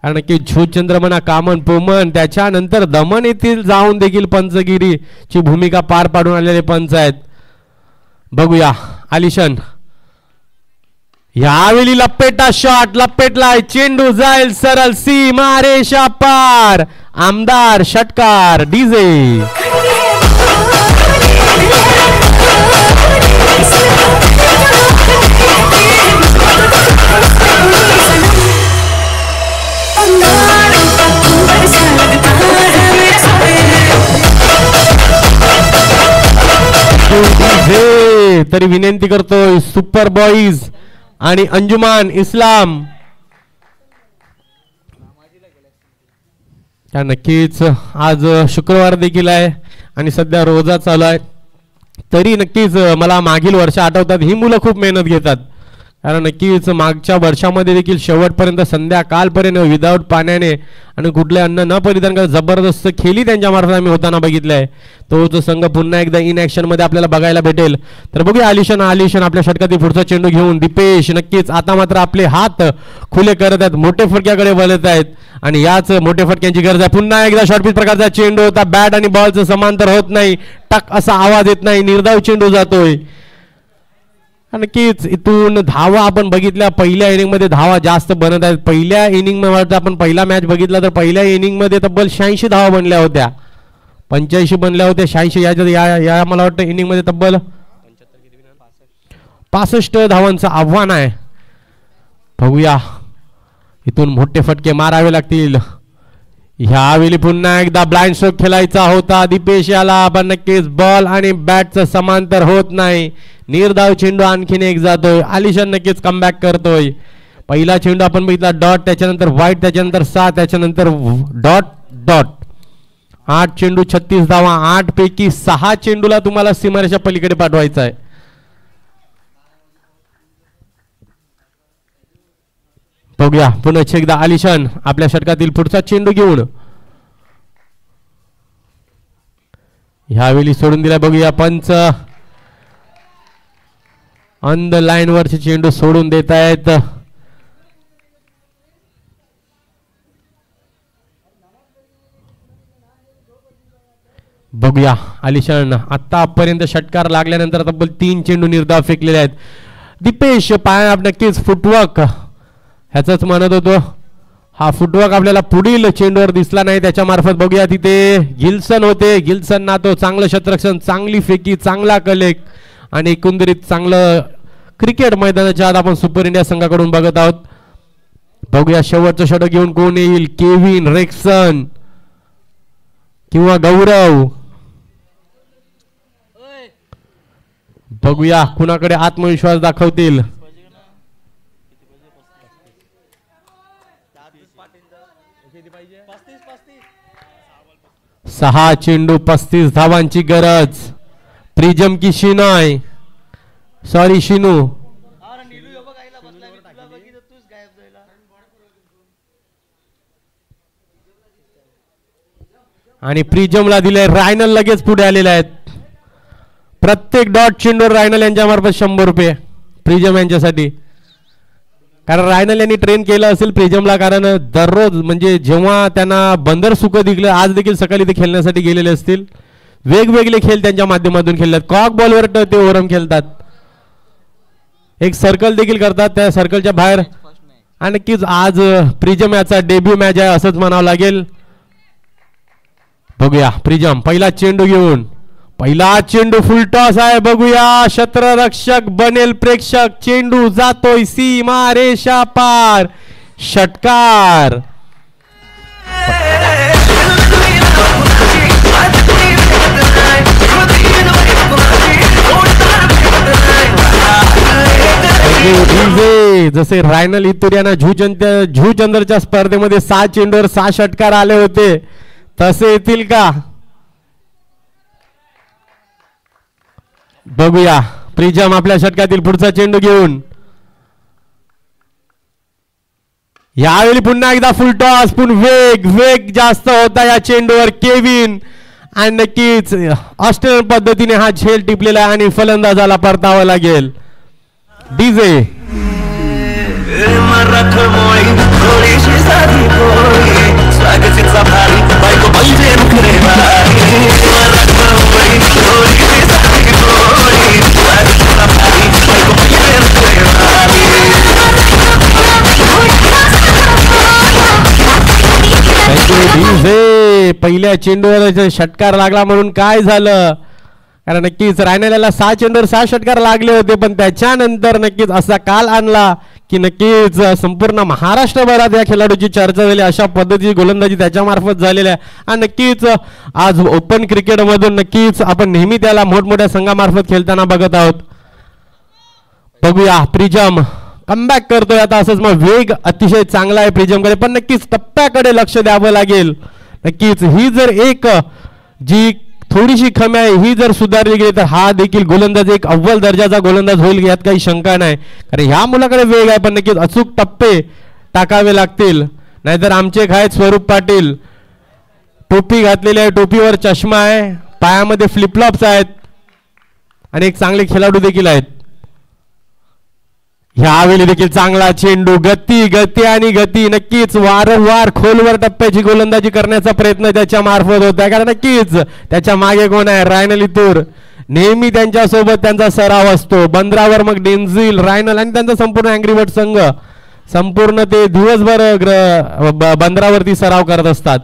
कारण की झूचंद्र म्हणा कामन पोमन त्याच्यानंतर दमन येथील जाऊन देखील पंचगिरीची भूमिका पार पाडून आलेले पंच आहेत. बघूया आलिशान यावेळी लपेटा शॉट लपेटलाय. चेंडू जाईल सरळ सीमा रेषा पार. आमदार षटकार डीजे. तरी विनंती करतोय सुपर बॉईज आणि अंजुमान इस्लाम त्या नक्कीच आज शुक्रवार देखील आहे आणि सध्या रोजा चालू आहे. तरी नक्कीच मला मागील वर्ष आठवतात. ही मुलं खूप मेहनत घेतात, कारण नक्कीच मागच्या वर्षामध्ये देखील शेवटपर्यंत संध्याकाळपर्यंत विदाऊट पाण्याने आणि कुठले अन्न न परिधान करत जबरदस्त खेळी त्यांच्यामार्फत आम्ही होताना बघितलं आहे. तो संघ पुन्हा एकदा इन ॲक्शनमध्ये आपल्याला बघायला भेटेल. तर बघूया आलिशान आपल्या षटकातील पुढचा चेंडू घेऊन दीपेश नक्कीच आता मात्र आपले हात खुले करत आहेत, मोठे फटक्याकडे वळत आहेत आणि याच मोठे फटक्यांची गरज आहे. पुन्हा एकदा शॉर्टपिच प्रकारचा चेंडू होता, बॅट आणि बॉलचं समांतर होत नाही, टक असा आवाज येत नाही, निर्धाव चेंडू जातोय. नक्कीच इथून धावा आपण बघितल्या, पहिल्या इनिंगमध्ये धावा जास्त बनत आहेत. पहिल्या इनिंगमध्ये आपण पहिला मॅच बघितला तर पहिल्या इनिंगमध्ये तब्बल 86 धावा बनल्या होत्या, 85 बनल्या होत्या, 86 या मला वाटतं इनिंगमध्ये तब्बल 65 धावांचं आव्हान आहे. बघूया इथून मोठे फटके मारावे लागतील. ह्यावेळी पुन्हा एकदा ब्लाइंड स्ट्रोक खेळायचा होता दीपेश याला, पण नक्कीच बॉल आणि बॅटचं समांतर होत नाही, निर्धाव चेंडू आणखीन एक जातोय. आलिशान नक्कीच कमबॅक करतोय. पहिला चेंडू आपण बघितला डॉट, त्याच्यानंतर व्हाईट, त्याच्यानंतर 7, त्याच्यानंतर डॉट डॉट. 8 चेंडू 36 धावा, 8 पैकी 6 चेंडूला तुम्हाला सीमारेषा पलीकडे पाठवायचा आहे. बघूया पुन्हा एकदा आलिशान आपल्या षटकातील पुढचा चेंडू घेऊन ह्यावेळी सोडून दिला. बघूया पंच ऑन द लाईन वरचे चेंडू सोडून देत आहेत. बघूया आलिशान आतापर्यंत षटकार लागल्यानंतर तब्बल 3 चेंडू निर्धाव फेकलेले आहेत. दीपेश पाय नक्कीच फुटवर्क ह्याच म्हणत होतो, हा फुटवर्क आपल्याला पुढील चेंडूवर दिसला नाही, त्याच्या मार्फत बघूया तिथे गिल्सन होते. गिल्सन ना तो चांगलं शतरक्षण, चांगली फेकी, चांगला कलेक आणि एकंदरीत चांगलं क्रिकेट मैदानाच्या आत आपण सुपर इंडिया संघाकडून बघत आहोत. बघूया शेवटचं षटक घेऊन कोण येईल, केविन, रेक्सन किंवा गौरव. बघूया कुणाकडे आत्मविश्वास दाखवतील. 6 चेंडू 35 धावांची गरज. प्रिजम की शिनॉय, सॉरी शिनू. आणि प्रिजमला दिले. रायनल लगेच पुढे आलेले आहेत. प्रत्येक डॉट चेंडूवर रायनल यांच्या मार्फत 100 रुपये प्रिजम यांच्यासाठी, कारण रायनल यांनी ट्रेन केलं असेल प्रिजमला, कारण दररोज म्हणजे जेव्हा त्यांना बंदर सुख दिसलं, आज देखील सकाळी ते खेळण्यासाठी गेलेले असतील. वेगवेगळे खेळ त्यांच्या माध्यमातून खेळतात. कॉक बॉलवर ते ओव्हरम खेळतात, एक सर्कल देखील करतात त्या सर्कलच्या बाहेर. आणि नक्कीच आज प्रिजम याचा डेब्यू मॅच आहे असंच म्हणावं लागेल. बघूया प्रिजम पहिला चेंडू घेऊन, पहिला चेंडू फुल टॉस आहे. बघूया क्षेत्ररक्षक बनेल प्रेक्षक, चेंडू जातोय सीमा रेषा पार, षटकार. जसे रायनल इतुरियाना झूचंदरच्या स्पर्धेमध्ये 6 चेंडूवर 6 षटकार आले होते, तसे येतील का? बघूया प्रिजम आपल्या षटकातील पुढचा चेंडू घेऊन, यावेळी पुन्हा एकदा फुल टॉस, पण वेग जास्त होता या चेंडूवर. केविन आणि नक्कीच ऑस्ट्रेलियन पद्धतीने हा झेल टिपलेला आहे आणि फलंदाजाला परतावं लागेल. डीजे पहिल्या चेंडूवर षटकार लागला म्हणून काय झालं, कारण नक्कीच रायनलला 6 चेंडूवर 6 षटकार लागले होते, पण त्याच्यानंतर नक्कीच असा काल आणला की नक्कीच संपूर्ण महाराष्ट्रभरात या खेळाडूची चर्चा झाली. अशा पद्धतीची गोलंदाजी त्याच्या मार्फत झालेली आहे. आणि नक्कीच आज ओपन क्रिकेटमधून नक्कीच आपण नेहमी त्याला मोठमोठ्या संघामार्फत खेळताना बघत आहोत. बघूया प्रिजम कमबॅक करतोय आता. असंच मग वेग अतिशय चांगला आहे प्रिजमकडे, पण नक्कीच टप्प्याकडे लक्ष द्यावं लागेल. नक्कीच ही जर एक जी थोडीशी कमी आहे, ही जर सुधारली गेली तर हा देखील गोलंदाज एक अव्वल दर्जाचा गोलंदाज होईल, यात काही शंका नाही. कारण ह्या मुलाकडे वेग आहे, पण नक्कीच अचूक टप्पे टाकावे लागतील, नाहीतर आमचे काय स्वरूप पाटील टोपी घातलेली आहे, टोपीवर चष्मा आहे, पायामध्ये फ्लिपफ्लॉप्स आहेत आणि एक चांगले खेळाडू देखील आहेत. ह्यावेळी देखील चांगला चेंडू, गती गती आणि गती. नक्कीच वारंवार खोलवर टप्प्याची गोलंदाजी करण्याचा प्रयत्न त्याच्या मार्फत होत आहे, कारण नक्कीच त्याच्या मागे कोण आहे, रायनल इतूर. नेहमी त्यांच्या सोबत त्यांचा सराव असतो. बंदरावर मग डेन्झिल, रायनल आणि त्यांचा संपूर्ण अँग्री बर्ड संघ संपूर्ण ते दिवसभर बंदरावरती सराव करत असतात.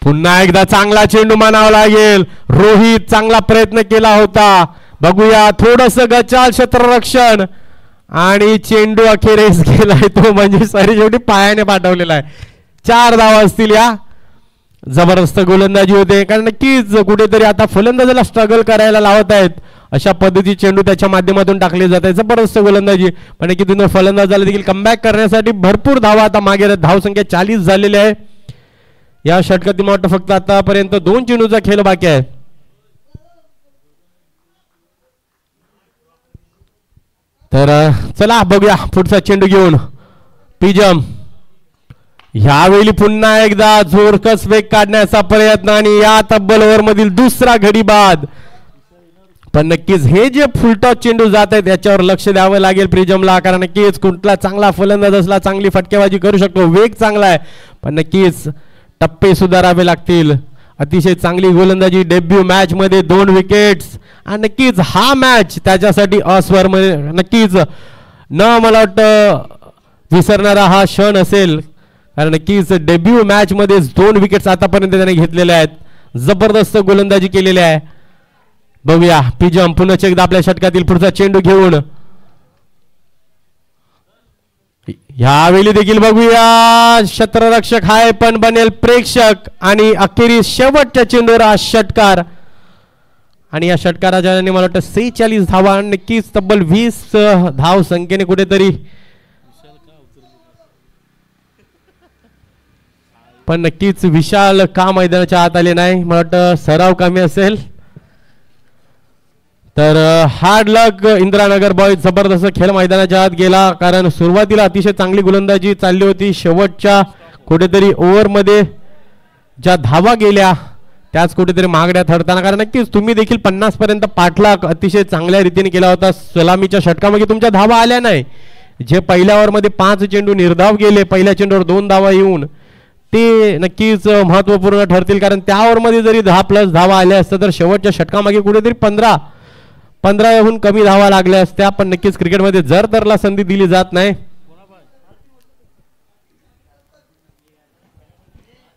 पुन्हा एकदा चांगला चेंडू मानावा लागेल. रोहित चांगला प्रयत्न केला होता, बघूया थोडस गचाल क्षेत्ररक्षण आणि चेंडू अखेरीस गेलाय तो, म्हणजे सारी शेवटी पायाने पाठवलेला आहे. 4 धावा असतील. या जबरदस्त गोलंदाजी होते, कारण नक्कीच कुठेतरी आता फलंदाजाला स्ट्रगल करायला लावत आहेत, अशा पद्धती चेंडू त्याच्या माध्यमातून टाकले जात आहे. जबरदस्त गोलंदाजी, पण की तिथून फलंदाजाला देखील कमबॅक करण्यासाठी भरपूर धावा आता मागे, धावसंख्या 40 झालेली आहे या षटकातील. वाटतं फक्त आतापर्यंत 2 चेंडूचा खेळ बाकी आहे. तर चला बघूया पुढचा चेंडू घेऊन पिजम. ह्यावेळी पुन्हा एकदा जोरकस वेग काढण्याचा प्रयत्न आणि या तब्बल ओव्हर मधील दुसरा गडी बाद. पण नक्कीच हे जे फुलटॉस चेंडू जात आहेत याच्यावर लक्ष द्यावं लागेल प्रिजमला, कारण नक्कीच कुठला चांगला फलंदाज असला चांगली फटकेबाजी करू शकतो, वेग चांगला आहे, पण नक्कीच टप्पे सुधारावे लागतील. अतिशय चांगली गोलंदाजी, डेब्यू मॅच मध्ये 2 विकेट्स, आणि नक्कीच हा मॅच त्याच्यासाठी अस्वर्मय नक्कीच न मला वाटतं विसरणारा हा क्षण असेल, कारण नक्कीच डेब्यू मॅच मध्ये 2 विकेट्स आतापर्यंत त्याने घेतलेल्या आहेत. जबरदस्त गोलंदाजी केलेली आहे. बघूया पिजम पुन्हा एकदा आपल्या षटकातील पुढचा चेंडू घेऊन. ह्यावेळी देखील बघूया क्षेत्ररक्षक हाय पण बनेल प्रेक्षक, आणि अखेरीस शेवटच्या चेंडूवर हा षटकार, आणि या षटकाराच्या मला वाटतं 46 धावा, नक्कीच तब्बल 20 धाव संख्येने कुठेतरी, पण नक्कीच विशाल का मैदानाच्या आत आले नाही, मला वाटतं सराव कमी असेल. तर हार्ड लक इंदिरानगर बॉयज, जबरदस्त खेळ मैदानाच्या आत गेला, कारण सुरुवातीला अतिशय चांगली गोलंदाजी चालली होती, शेवटच्या कुठेतरी ओव्हरमध्ये ज्या धावा गेल्या त्याच कुठेतरी महागड्या ठरताना, कारण नक्कीच तुम्ही देखील 50 पर्यंत पाठलाग अतिशय चांगल्या रीतीने केला होता. सलामीच्या षटकामध्ये तुमच्या धावा आल्या नाही, जे पहिल्या ओव्हरमध्ये 5 चेंडू निर्धाव गेले, पहिल्या चेंडूवर 2 धावा येऊन ते नक्कीच महत्वपूर्ण ठरतील, कारण त्या ओव्हरमध्ये जरी 10+ धावा आल्या असत्या तर शेवटच्या षटकामागे कुठेतरी 15हून कमी धावा लागल्या असत्या. पण नक्कीच क्रिकेटमध्ये जर तरला संधी दिली जात नाही.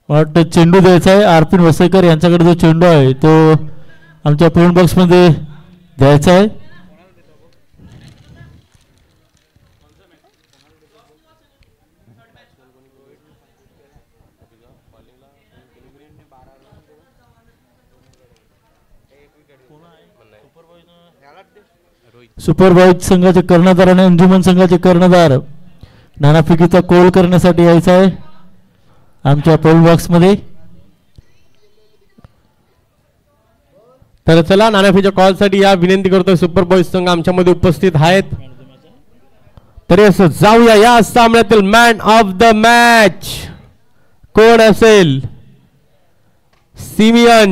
वाटतं चेंडू द्यायचा आहे आरपीन वसईकर यांच्याकडे, जो चेंडू आहे तो आमच्या पेमेंट बॉक्स मध्ये द्यायचा आहे. सुपर बॉयज संघाचे कर्णधार आणि अंजुमन संघाचे कर्णधार नाणाफेकीचा कोल करण्यासाठी यायचा आहे आमच्या पोल बॉक्स मध्ये. तर चला नाणाफेकीच्या कॉल साठी या विनंती करतोय. सुपर बॉयज संघ आमच्यामध्ये उपस्थित आहेत. तरी असं जाऊया या सामन्यातील मॅन ऑफ द मॅच कोण असेल. सिमियन